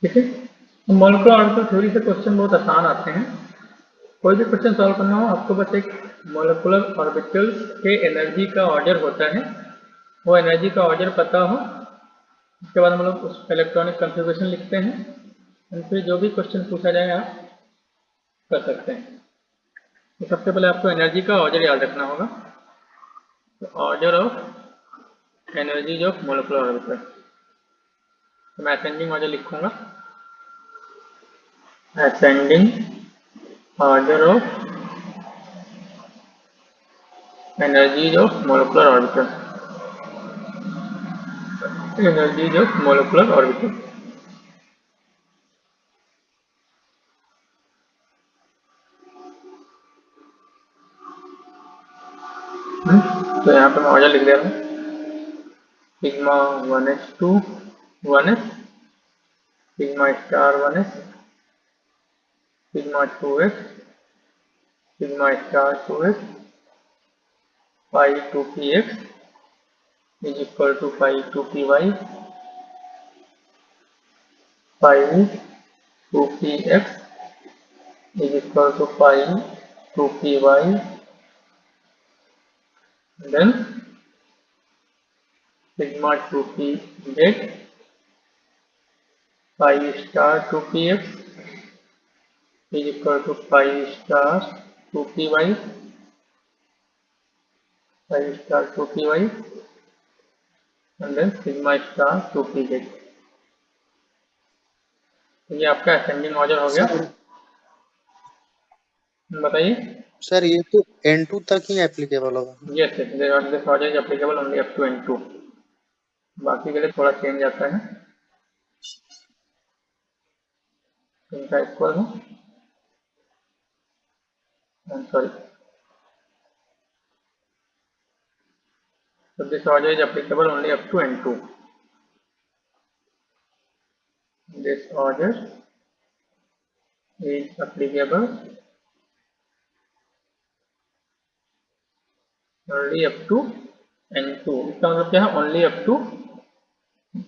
ठीक है, मॉलिक्यूलर ऑर्बिटल थ्योरी से क्वेश्चन बहुत आसान आते हैं। कोई भी क्वेश्चन सॉल्व करना हो आपको बस एक मॉलिक्यूलर ऑर्बिटल्स के एनर्जी का ऑर्डर होता है, वो एनर्जी का ऑर्डर पता हो, उसके बाद हम लोग उस इलेक्ट्रॉनिक कॉन्फ़िगरेशन लिखते हैं, और फिर जो भी क्वेश्चन पूछा जाए आप कर सकते हैं। तो सबसे पहले आपको एनर्जी का ऑर्डर याद रखना होगा, तो order of energies of molecular orbital, तो मैं असेंडिंग ऑर्डर लिखूंगा, ascending order of energies of molecular orbital, energies of molecular orbital। तो यहाँ पे मैं ऑर्डर लिख दे रहा हूँ, sigma 1s2 1s, sigma star 1s, sigma 2s, sigma star 2s, phi 2px is equal to phi 2py, pi 2px is equal to pi 2py, then sigma 2pz pi star 2px is equal to pi star 2py, pi star 2py, and then sigma star 2pz. ये आपका असेंडिंग ऑर्डर हो गया। सर बताइए। सर ये तो N2 तक ही एप्लीकेबल होगा। Yes, this order is applicable only up to N2, बाकी के लिए थोड़ा चेंज आता है। इनका इक्वल है, sorry, so this order is applicable only up to N2. This order is applicable only up to N2. इसका मतलब क्या है? only up to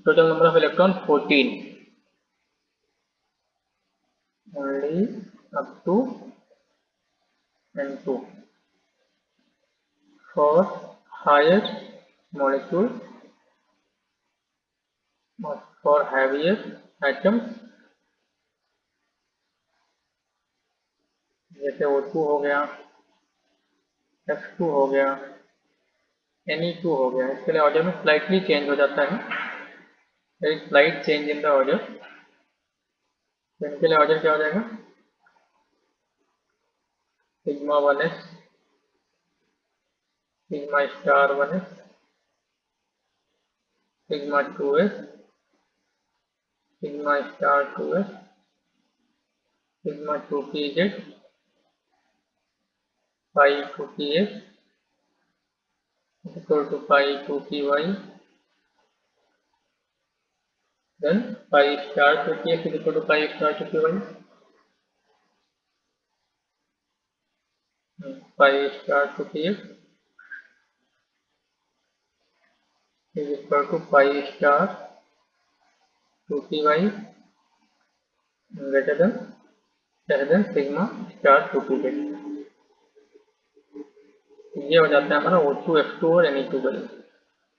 total number of electron 14. Only up to N2 for higher molecule or for heavier atoms जैसे O2 हो गया, F2 हो गया, Ne2 हो गया। इसके लिए ऑर्डर में स्लाइटली चेंज हो जाता है, slight change in the order. तो इनके लिए ऑर्डर क्या हो जाएगा? Sigma 1s, sigma star 1s, sigma 2s, sigma star 2s, sigma 2pz, pi 2px equal to pi 2py, then pi star 2px is equal to pi star 2py, pi star 2px is equal to pi star 2py greater than sigma star 2pz। ये हो जाता है हमारा O2 F2 और Ne2 का।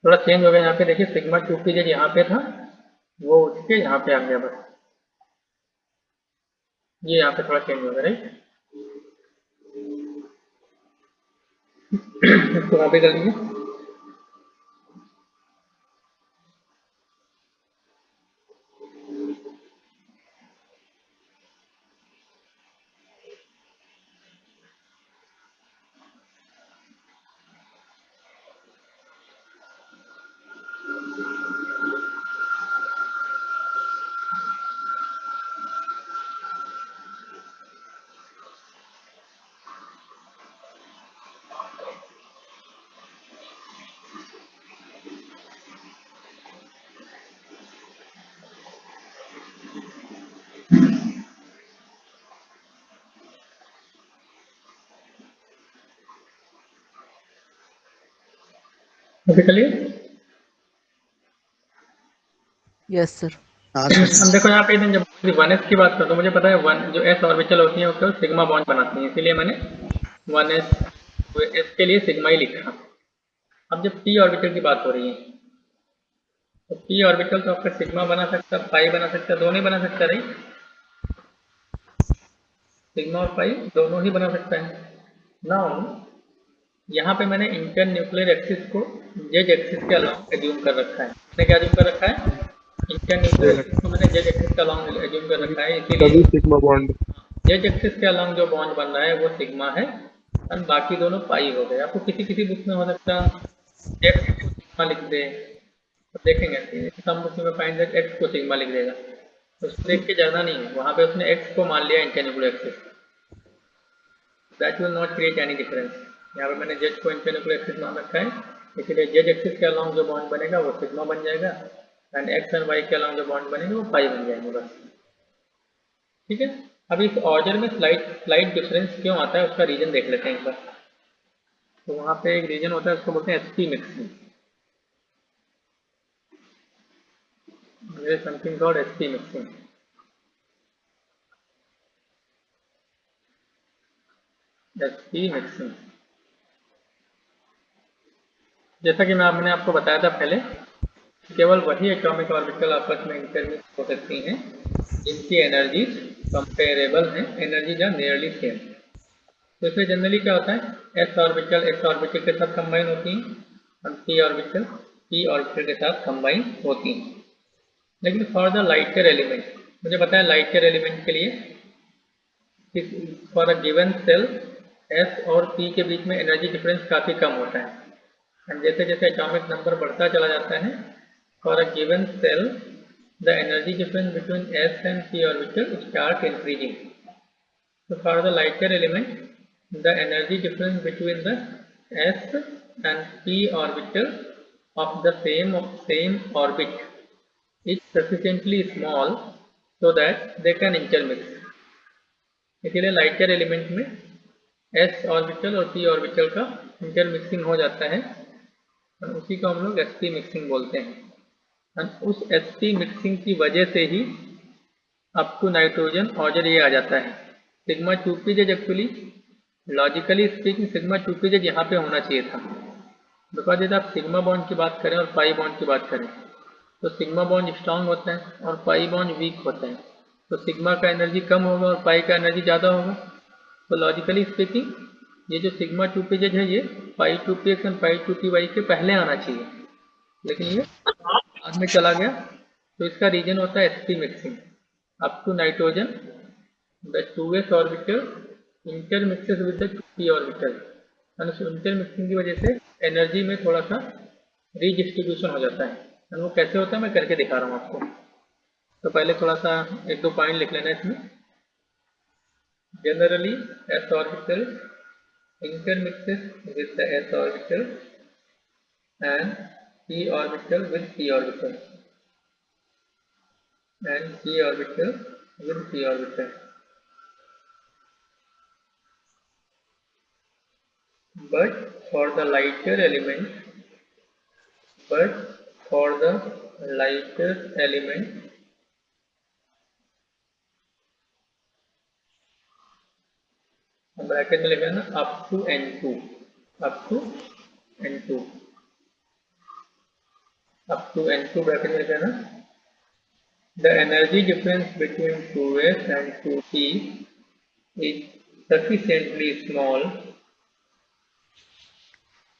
थोड़ा चेंज हो गया यहाँ पे, देखिए सिग्मा 2pz यहाँ पे था, वो उठ के यहाँ पे आ गया बस। ये यहाँ पे थोड़ा चेंज हो गया, राइट। इसको कॉपी कर लीजिए। कॉपी कर लिए? Yes sir. हाँ सर। अब देखो यहाँ पे जब 1s की बात करो तो मुझे पता है वन जो s ऑर्बिटल होती है वो केवल सिग्मा बॉन्ड बनाती है, इसीलिए मैंने 1s s के लिए सिग्मा ही लिखा। अब जब p ऑर्बिटल की बात हो रही है तो p ऑर्बिटल तो आपका सिग्मा बना सकता है, पाई बना सकता है, दोनों ही बना सकता है, राइट। सिग्मा और पाई दोनों ही बना सकता है ना। यहाँ पे मैंने इंटर न्यूक्लियर एक्सिस को जेड एक्सिस के अलाउंग एज्यूम कर रखा है। मैंने क्या एज्यूम कर रखा है? इंटर न्यूक्लियर एक्सिस को मैंने जेड एक्सिस के अलाउंग एज्यूम कर रखा है, इसीलिए सिग्मा बॉन्ड। जेड एक्सिस के अलाउंग जो बॉन्ड बन रहा है वो सिग्मा है और बाकी दोनों पाई हो गए। आपको किसी किसी बुक में हो सकता है एक्स को सिग्मा लिख दे, तो देखेंगे सम बुक में फाइंड दैट एक्स को सिग्मा लिख देगा, तो उसको देख के जाना नहीं है, वहाँ पे उसने एक्स को मान लिया inter nuclear axis, that will not create any difference. यहाँ पे मैंने जेड को इंटर न्यूक्लियर एक्सिस मान रखा है, इसीलिए जेड एक्सिस के अलाउंग जो बॉन्ड बनेगा वो सिग्मा बन जाएगा एंड एक्स एंड वाई के अलाउंग जो बॉन्ड बनेंगे वो पाई बन जाएंगे, बस। ठीक है। अब इस ऑर्डर में स्लाइट डिफरेंस क्यों आता है उसका रीजन देख लेते हैं एक बार। तो वहाँ पे एक रीजन होता है, उसको बोलते हैं sp mixing. Something called sp mixing. sp mixing. जैसा कि मैंने आपको बताया था पहले, केवल वही एटॉमिक ऑर्बिटल आपस में इंटरमिक्स हो सकती हैं जिनकी एनर्जी कंपेरेबल हैं, एनर्जी आर नियरली सेम। तो इसमें जनरली क्या होता है, s ऑर्बिटल के साथ कंबाइन होती हैं और p ऑर्बिटल के साथ कंबाइन होती हैं। लेकिन फॉर द लाइटर एलिमेंट, मुझे बताया लाइटर एलिमेंट के लिए for a given shell s और p के बीच में एनर्जी डिफरेंस काफ़ी कम होता है। एंड जैसे जैसे एटॉमिक नंबर बढ़ता चला जाता है, for a given shell the energy difference between s and p orbital start increasing. So for the lighter element, the energy difference between the s and p orbital of the same orbit is sufficiently small so that they can intermix. इसलिए लाइटर एलिमेंट में s ऑर्बिटल और p ऑर्बिटल का इंटरमिक्सिंग हो जाता है और उसी को हम लोग sp मिक्सिंग बोलते हैं। और उस sp मिक्सिंग की वजह से ही अप टू नाइट्रोजन ऑर्डर ये आ जाता है। Sigma 2p actually logically speaking sigma 2p यहाँ पे होना चाहिए था, बिकॉज यदि आप सिग्मा बॉन्ड की बात करें और पाई बॉन्ड की बात करें तो सिग्मा बॉन्ड स्ट्रांग होता है और पाई बॉन्ड वीक होता है, तो सिग्मा का एनर्जी कम होगा और पाई का एनर्जी ज़्यादा होगा। तो लॉजिकली स्पीकिंग ये जो सिग्मा 2p है ये पाई 2px एंड पाई 2py के पहले आना चाहिए, लेकिन ये बाद में चला गया। तो इसका रीजन होता है sp मिक्सिंग। Up to nitrogen the 2s orbital intermixes with the 2p orbital, और उस इंटरमिक्सिंग की वजह से एनर्जी में थोड़ा सा रीडिस्ट्रीब्यूशन हो जाता है। और वो कैसे होता है मैं करके दिखा रहा हूँ आपको। तो पहले थोड़ा सा एक दो पॉइंट लिख लेना इसमें। Generally s orbital intermixes with the s orbital and p orbital with p orbital and p orbital with p orbital. But for the lighter element, bracket में लिखा है ना अप टू n2, ब्रैकेट में लिखा है ना, the energy difference between 2s and 2p is sufficiently small.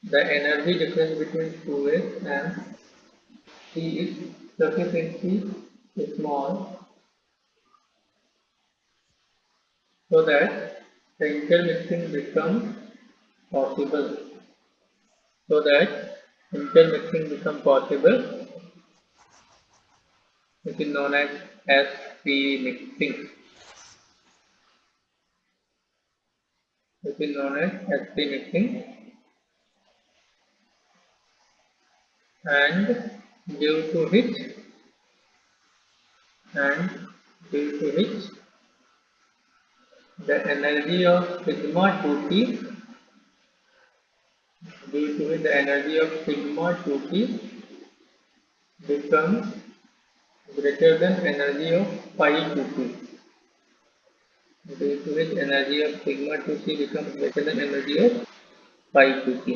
The energy difference between 2s and p is sufficiently small so that the intermixing becomes possible. Which is known as sp mixing. And due to which the energy of sigma 2p becomes greater than energy of pi 2p. Due to which energy of sigma 2p becomes greater than energy of pi 2p.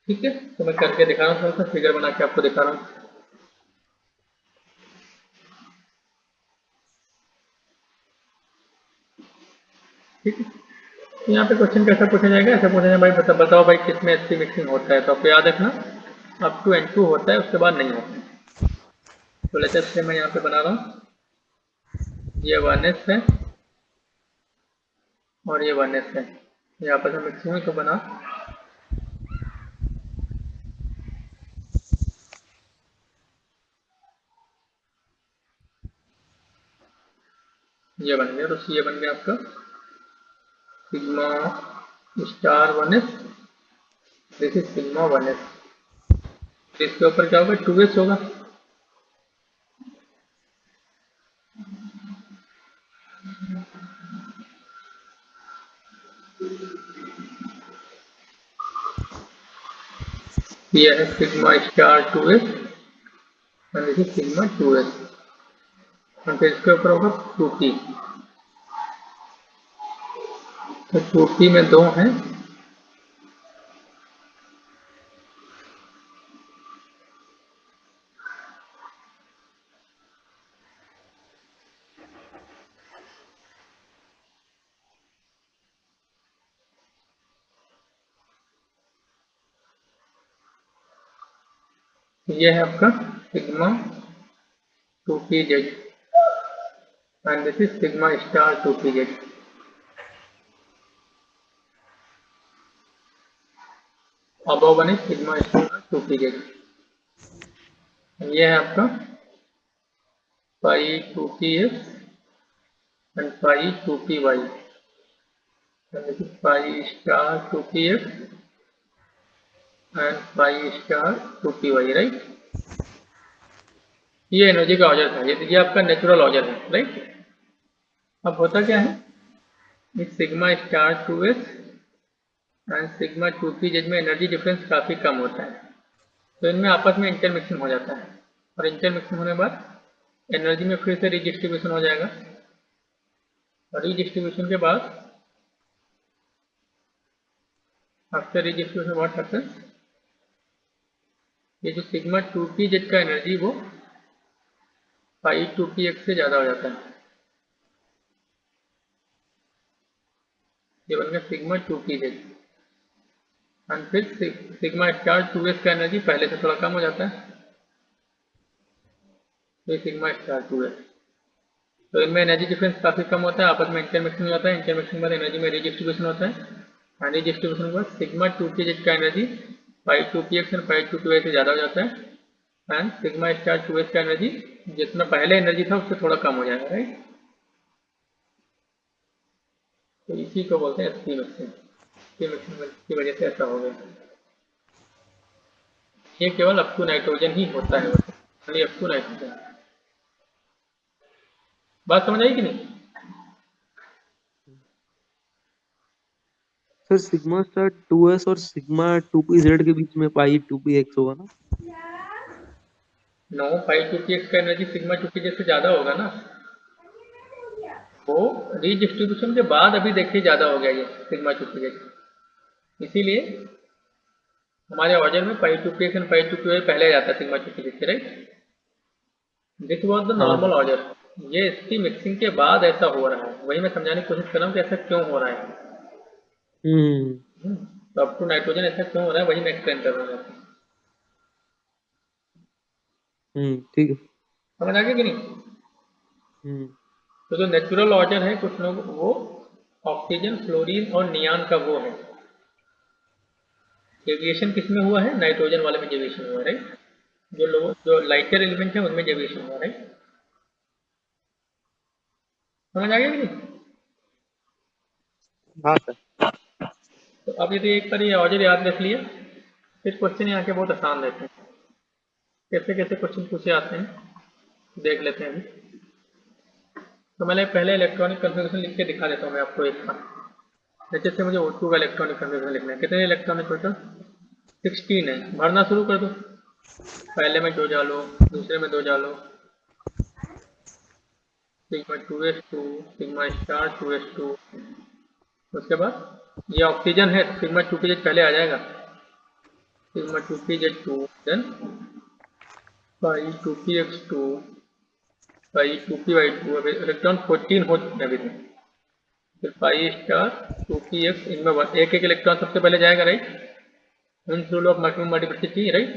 ठीक है, तो मैं करके दिखा रहा हूँ, थोड़ा सा फिगर बना के आपको दिखा रहा हूँ। ठीक है, तो यहाँ पे क्वेश्चन कैसा पूछा जाएगा, ऐसा पूछा जाएगा भाई बताओ भाई किसमें एसपी मिक्सिंग होता है। तो आपको याद रखना अप टू n2 होता है, उसके बाद नहीं होता है। तो लेटेस्ट से मैं यहाँ पे बना रहा हूँ, ये 1s है और ये 1s है, यहाँ पर मिक्सिंग हुई तो बना ये बन गया। तो ये बन गया आपका sigma star 1s, this is sigma 1s। इसके ऊपर क्या होगा 2s होगा, ये है सिग्मा स्टार 2s और दिस इज सिग्मा 2s, और फिर इसके ऊपर होगा 2p। तो 2p में 2 हैं, ये है आपका sigma 2pz and this is sigma star 2pz। above one is sigma star 2pz। ये है आपका पाई 2px and pi 2py and this is pi star 2px and pi star 2py, right. ये एनर्जी का ऑर्डर था, ये आपका नेचुरल ऑर्डर है, राइट। अब होता क्या है, इस sigma star 2s and sigma 2pz में एनर्जी डिफरेंस काफ़ी कम होता है, तो इनमें आपस में इंटरमिक्सिंग हो जाता है, और इंटरमिक्सिंग होने के बाद एनर्जी में फिर से रिडिस्ट्रीब्यूशन हो जाएगा, और रिडिस्ट्रीब्यूशन के बाद आफ्टर रिडिस्ट्रीब्यूशन व्हाट हैपेंस, ये जो सिग्मा 2pz का एनर्जी वो पाई 2px से ज़्यादा हो जाता है, ये बन गया सिग्मा 2pz एंड फिर सिग्मा स्टार 2s का एनर्जी पहले से थोड़ा कम हो जाता है, तो ये सिग्मा स्टार 2s, तो इनमें एनर्जी डिफरेंस काफ़ी कम होता है, आपस में इंटरमिक्सिंग हो जाता है, इंटरमिक्सिंग के बाद एनर्जी में रिडिस्ट्रीब्यूशन होता है, एंड रिडिस्ट्रीब्यूशन के बाद सिग्मा 2pz का energy pi 2px and pi 2py से ज़्यादा हो जाता है, एंड सिग्मा स्टार 2s का एनर्जी जितना पहले एनर्जी था उससे थोड़ा कम हो जाएगा, राइट। तो इसी को बोलते हैं एसपी मिक्सिंग, की वजह से ऐसा हो गया। ये केवल अप टू नाइट्रोजन ही होता है, खाली अप टू नाइट्रोजन। बात समझ आई कि नहीं? सर सिग्मा स्टार 2s और सिग्मा 2pz के बीच में पाई 2px होगा ना? नो, पाई 2px का एनर्जी सिग्मा 2pz से ज़्यादा होगा ना, वो रिडिस्ट्रीब्यूशन के बाद अभी देखिए ज़्यादा हो गया ये सिग्मा 2pz, इसीलिए हमारे ऑर्डर में पाई 2px एंड पाई 2py पहले जाता है सिग्मा 2pz से, right. This was the normal order, ये इसकी मिक्सिंग के बाद ऐसा हो रहा है, वही मैं समझाने की कोशिश कर रहा हूँ कि ऐसा क्यों हो रहा है। तो अप टू नाइट्रोजन ऐसा क्यों हो रहा है, वही मैं एक्सप्लेन कर रहा हूँ। ठीक है। समझ आ गया कि नहीं? तो जो नेचुरल ऑर्डर है कुछ लोग वो ऑक्सीजन, फ्लोरीन और नियान का वो है, डेविएशन किसमें हुआ है, नाइट्रोजन वाले में डेविएशन हुआ है, राइट। जो लाइटर एलिमेंट है उनमें डेविएशन हुआ है, राइट। समझ आ गया कि नहीं? हाँ सर। तो अब यदि एक बार ये ऑर्डर याद रख लिया, फिर क्वेश्चन यहाँ के बहुत आसान रहते हैं। कैसे कैसे क्वेश्चन पूछे आते हैं देख लेते हैं अभी। तो मैंने पहले इलेक्ट्रॉनिक कन्फिगरेशन लिख के दिखा देता हूँ मैं आपको एक बार। जैसे मुझे O2 का इलेक्ट्रॉनिक कन्फिगरेशन लिखना है, कितने इलेक्ट्रॉनिक टोटल 16 है, भरना शुरू कर दो। पहले में 2 डालो, दूसरे में 2 डालो, sigma 2s2 sigma star 2s2, उसके बाद ये ऑक्सीजन है, सिग्मा 2pz पहले आ जाएगा, sigma 2pz2 than pi 2px2 पाई 2py2, अब इलेक्ट्रॉन 14 हो चुके हैं अभी तक, फिर पाई स्टार 2px, इनमें एक एक इलेक्ट्रॉन सबसे पहले जाएगा, right. Rule of maximum multiplicity, right.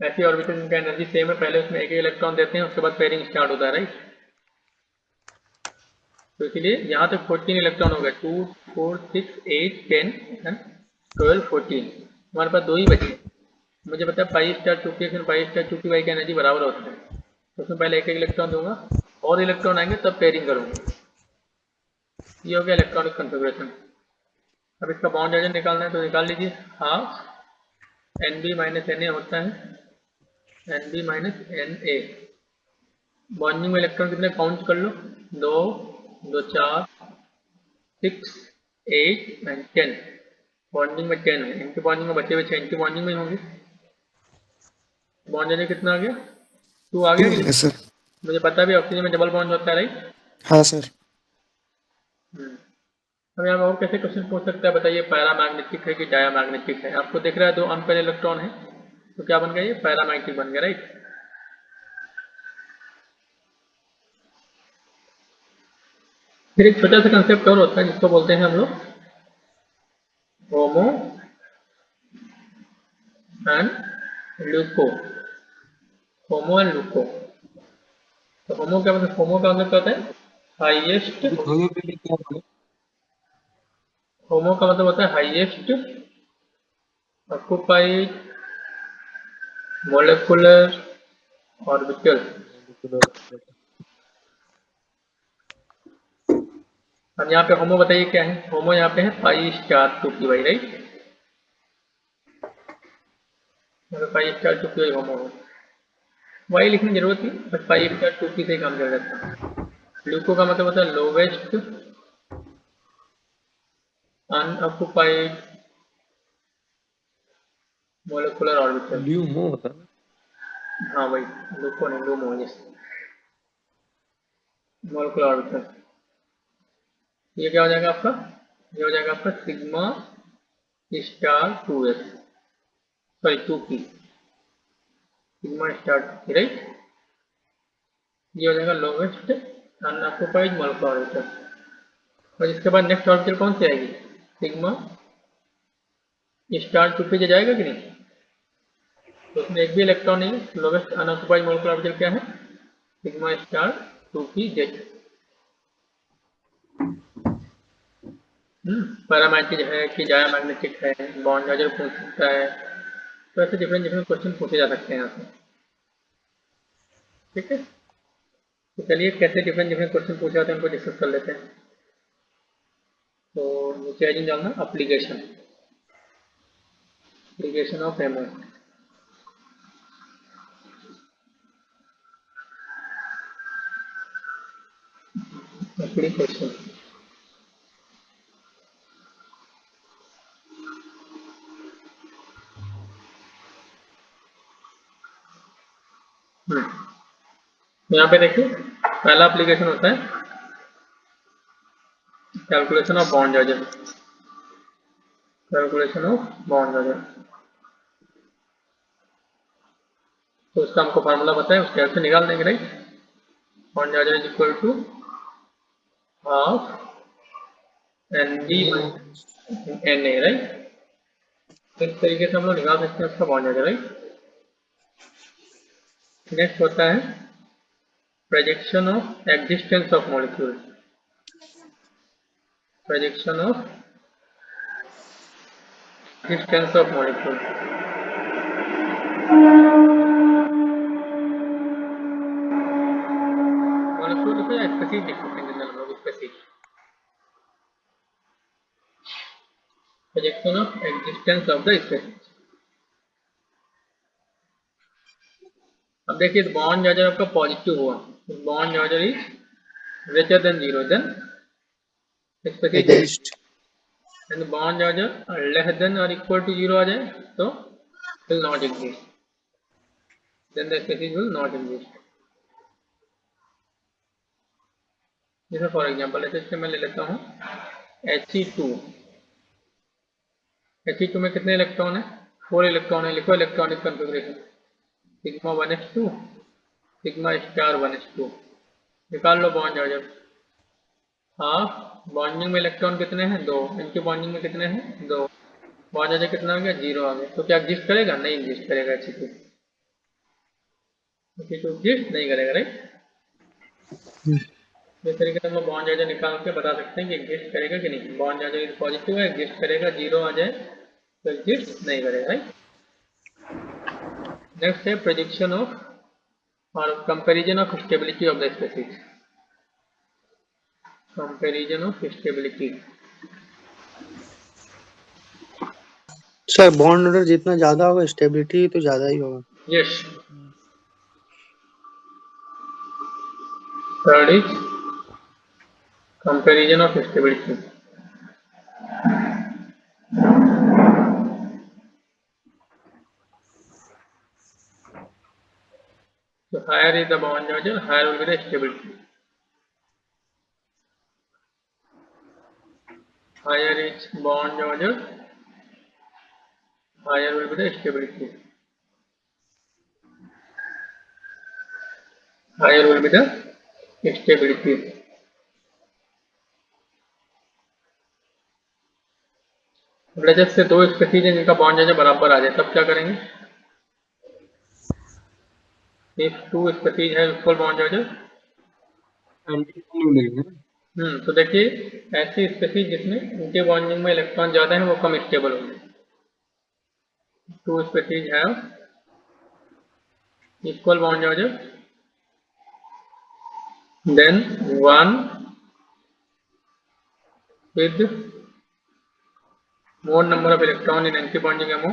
ऐसी ऑर्बिटल इनका एनर्जी सेम है, पहले उसमें एक एक इलेक्ट्रॉन देते हैं, उसके बाद पेयरिंग स्टार्ट होता है, राइट। तो इसलिए यहाँ तक 14 इलेक्ट्रॉन हो गए, 2 4 6 8 10 एंड 12 14, हमारे पास 2 ही बचे। मुझे पता है pi star 2px and pi star 2py का एनर्जी बराबर होता है, तो उसमें पहले एक एक इलेक्ट्रॉन दूंगा, और इलेक्ट्रॉन आएंगे तब पेयरिंग करूंगा। ये हो गया इलेक्ट्रॉनिक कन्फिग्रेशन। अब इसका बॉन्ड एजेंट निकालना है तो निकाल लीजिए, हाफ NB माइनस NA होता है NB माइनस NA। बॉन्डिंग में इलेक्ट्रॉन कितने काउंट कर लो, 2 2 4 6 8 एंड 10, बॉन्डिंग में 10 है, इनके बॉन्डिंग में बचे हुए 6 इनकी बॉन्डिंग में होंगे। बॉन्ड एजेंट कितना आ गया, 2 आ गया। Yes sir. मुझे पता भी ऑक्सीजन में डबल बॉन्ड होता है, राइट। हाँ सर। अब यहाँ और कैसे क्वेश्चन पूछ सकता है बताइए, पैरामैग्नेटिक है कि डायामैग्नेटिक है। आपको दिख रहा है 2 अनपेयर इलेक्ट्रॉन है, तो क्या बन गया, ये पैरामैग्नेटिक बन गया, राइट। फिर एक छोटा सा कंसेप्ट और होता है जिसको बोलते हैं हम लोग homo and leuco. Homo and leuco. तो होमो क्या मतलब, होमो का मतलब क्या होता है, हाईएस्ट। दिखाओगे पहले क्या होगा? होमो का मतलब होता है हाईएस्ट ऑक्युपाइड मोलेकुलर ऑर्बिटल। अब यहाँ पे होमो बताइए क्या है, होमो यहाँ पे है pi star 2p Y, right. यहाँ पे पाई स्टार 2p वाई होमो है, वाई लिखने की जरूरत नहीं, बस पाई स्टार 2p से ही काम चल जाता है। ल्यूको का मतलब होता है lowest unoccupied molecular orbital. LUMO होता है ना? हाँ वही, ल्यूको नहीं, लूमो, यस, मोलेकुलर ऑर्बिटल। ये क्या हो जाएगा आपका, ये हो जाएगा आपका sigma star 2s, sorry 2p, sigma star 2p, right. ये हो जाएगा लोवेस्ट अनऑक्युपाइड मोलेकुलर ऑर्बिटल। और इसके बाद नेक्स्ट ऑर्बिटल कौन सी आएगी, सिग्मा स्टार 2p जाएगा कि नहीं, तो उसमें एक भी इलेक्ट्रॉन नहीं है। लोवेस्ट अनऑक्युपाइड मोलेकुलर ऑर्बिटल क्या है, sigma star 2p Z. Paramagnetic है कि डायामैग्नेटिक है, बॉन्ड चार्जर पूछ सकता है। तो ऐसे डिफरेंट डिफरेंट क्वेश्चन पूछे जा सकते हैं यहाँ से, ठीक है। तो चलिए कैसे डिफरेंट डिफरेंट क्वेश्चन पूछे जाते हैं उनको डिस्कस कर लेते हैं। तो नीचे हेडिंग डालना application, application of MO. Application, यहाँ पे देखिए पहला एप्लीकेशन होता है calculation of bond charger, calculation of bond charger. तो उसका हमको फार्मूला पता है, उसके हेल्प से निकाल देंगे, right. Bond charger is equal to half ND N A, right. इस तरीके से हम लोग निकाल सकते हैं उसका बॉन्ड चार्जर, राइट। नेक्स्ट होता है projection of existence of molecule, projection of existence of molecule. Molecule को या स्पेसिफिक लिख सकते हैं, जनरल लोग specific, projection of existence of the specific. अब देखिए बॉन्ड चार्जर आपका पॉजिटिव हुआ, bond charger is greater than 0, then specific, against and bond charger less than और इक्वल टू 0 आ जाए तो will not exist, then the species will not exist। जैसे फॉर एग्जांपल ऐसे मैं ले लेता हूँ He2, He2 में कितने इलेक्ट्रॉन है, 4 इलेक्ट्रॉन है। लिखो electronic configuration, sigma 1s2, sigma star 1s2। निकाल लो बॉन्ड चार्जर, हाफ बॉन्डिंग में इलेक्ट्रॉन कितने हैं, 2, इनकी बॉन्डिंग में कितने हैं, 2, बॉन्ड चार्जर कितना आ गया, 0 आ गया। तो क्या एग्जिस्ट करेगा, नहीं एग्जिस्ट करेगा। He2 एग्जिस्ट नहीं करेगा, राइट। इस तरीके से हम लोग बॉन्ड चार्जर निकाल के बता सकते हैं कि एग्जिस्ट करेगा कि नहीं। बॉन्ड चार्जर यदि पॉजिटिव है एग्जिस्ट करेगा, 0 आ जाए तो एग्जिस्ट नहीं करेगा, राइट। नेक्स्ट है प्रेडिक्शन ऑफ और comparison of stability of the species, comparison of stability. Sir bond order जितना ज्यादा होगा स्टेबिलिटी तो ज्यादा ही होगा। Yes, third is comparison of stability. So higher is the bond charger, higher will be the stability. next bond order, higher will be the stability. Higher will be the stability. Let's say दो स्पीसीज हैं जिनका बॉन्ड जो बराबर आ जाए, तब क्या करेंगे? इफ टू स्पीसीज है इक्वल बॉन्ड जो तो देखिए ऐसी स्पीसीज जिसमें उनके बॉन्डिंग में इलेक्ट्रॉन ज्यादा है वो कम स्टेबल होंगे. Two species have equal bond जो then one with more number of electron in anti-bonding MO,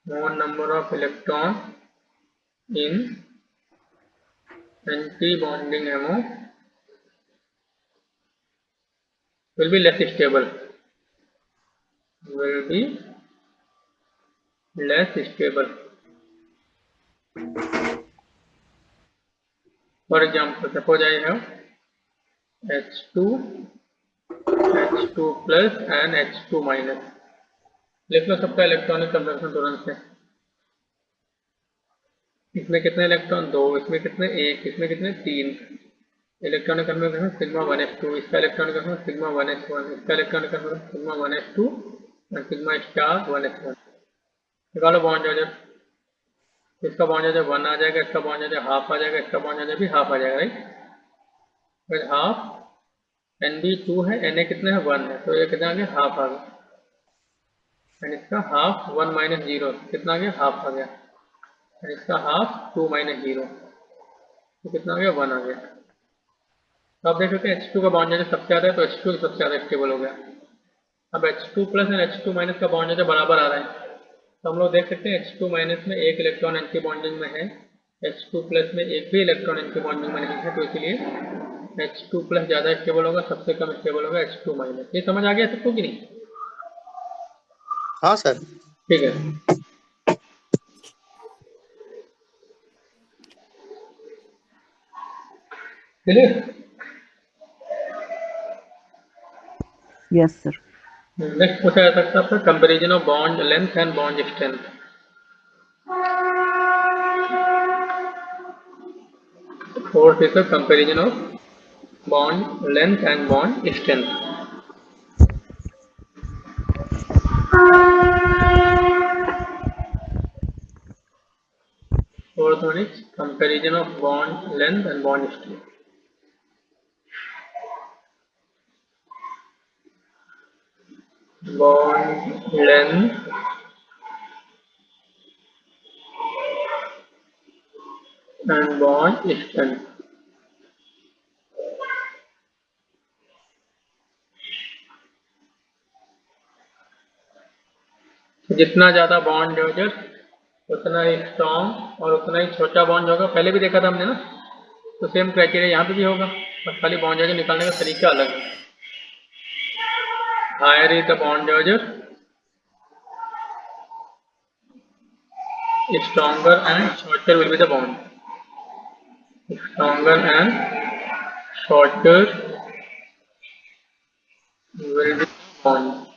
more number of electron in anti-bonding MO will be less stable, will be less stable. For example, suppose I have H2 plus and H2 minus. लिख लो सबका इलेक्ट्रॉनिक कन्फर्मेशन तुरंत से. इसमें कितने इलेक्ट्रॉन? 2. इसमें कितने? 1. इसमें कितने? 3. Electronic confirmation sigma 1s2. इसका इलेक्ट्रॉनिक कन्फर्मेशन सिग्मा 1s1. इसका इलेक्ट्रॉनिक कन्फर्मेशन सिग्मा 1s2 और सिग्मा स्टार 1s1. निकालो बॉन्ड चार्जर. इसका बॉन्ड चार्जर 1 आ जाएगा, इसका बॉन्ड चार्जर हाफ आ जाएगा, इसका बॉन्ड चार्जर भी हाफ आ जाएगा, राइट? फिर हाफ NB2 है, Na कितने है? 1 है, तो ये कितना आ गया? हाफ आ गया. एंड इसका हाफ 1 माइनस 0 कितना आ गया? हाफ आ गया. एंड इसका हाफ 2 माइनस 0 तो कितना आ गया? 1 आ गया. तो आप देख सकते हैं H2 का बॉन्ड चार्जर सबसे ज्यादा है तो H2 सबसे ज्यादा स्टेबल हो गया. अब H2 प्लस और H2 माइनस का बॉन्ड चार्जर बराबर आ रहा है तो हम लोग देख सकते हैं H2 माइनस में एक इलेक्ट्रॉन एंटी बॉन्डिंग में है, H2 प्लस में एक भी इलेक्ट्रॉन एंटी बॉन्डिंग में नहीं है, तो इसलिए H2 प्लस ज्यादा स्टेबल होगा, सबसे कम स्टेबल होगा H2 माइनस. ये समझ आ गया सबको कि नहीं? हाँ सर. ठीक है. क्लियर? Yes, sir. नेक्स्ट पूछा जा सकता है आपका comparison of bond length and bond strength. Fourth is the comparison of bond length and bond strength. Fourth one is comparison of bond length and bond strength. Bond length and bond strength. जितना ज्यादा बॉन्ड होगा उतना ही स्ट्रॉन्ग और उतना ही छोटा बॉन्ड होगा. पहले भी देखा था हमने ना, तो सेम क्राइटेरिया यहाँ पे भी होगा, बस खाली बॉन्ड चार्जर निकालने का तरीका अलग है. Higher is the bond charger, stronger and shorter will be the bond. Stronger and shorter will be the bond.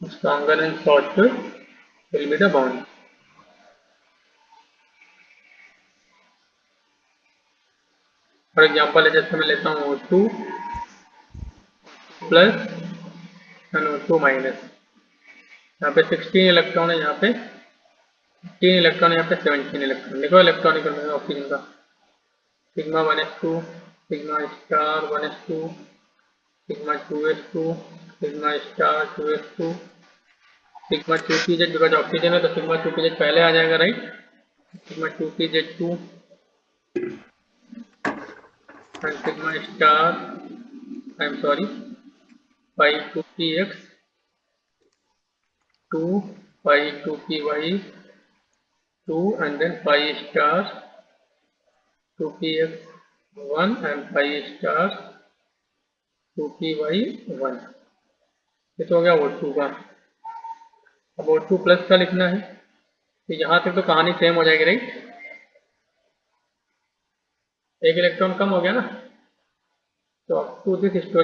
Stronger and shorter will be the bond. For example, जैसे मैं लेता हूँ O2 plus and O2 minus. यहाँ पे 16 इलेक्ट्रॉन है, यहाँ पे 3 इलेक्ट्रॉन, यहाँ पे 17 इलेक्ट्रॉन. देखो इलेक्ट्रॉनिक ऑक्सीजन का sigma 1s2, sigma star 1s2, sigma 2s2, sigma star 2s2, sigma 2pz. Because oxygen है तो सिग्मा 2pz पहले आ जाएगा, right? Sigma 2pz2 and sigma star, I am sorry, pi 2px 2, pi 2py 2 and then pi star 2px 1 and pi star 2py 1. ये तो हो गया O2 का. अब O2 प्लस का लिखना है तो यहाँ तक तो कहानी सेम हो जाएगी, राइट? एक इलेक्ट्रॉन कम हो गया ना, तो अप टू दिस स्टोरी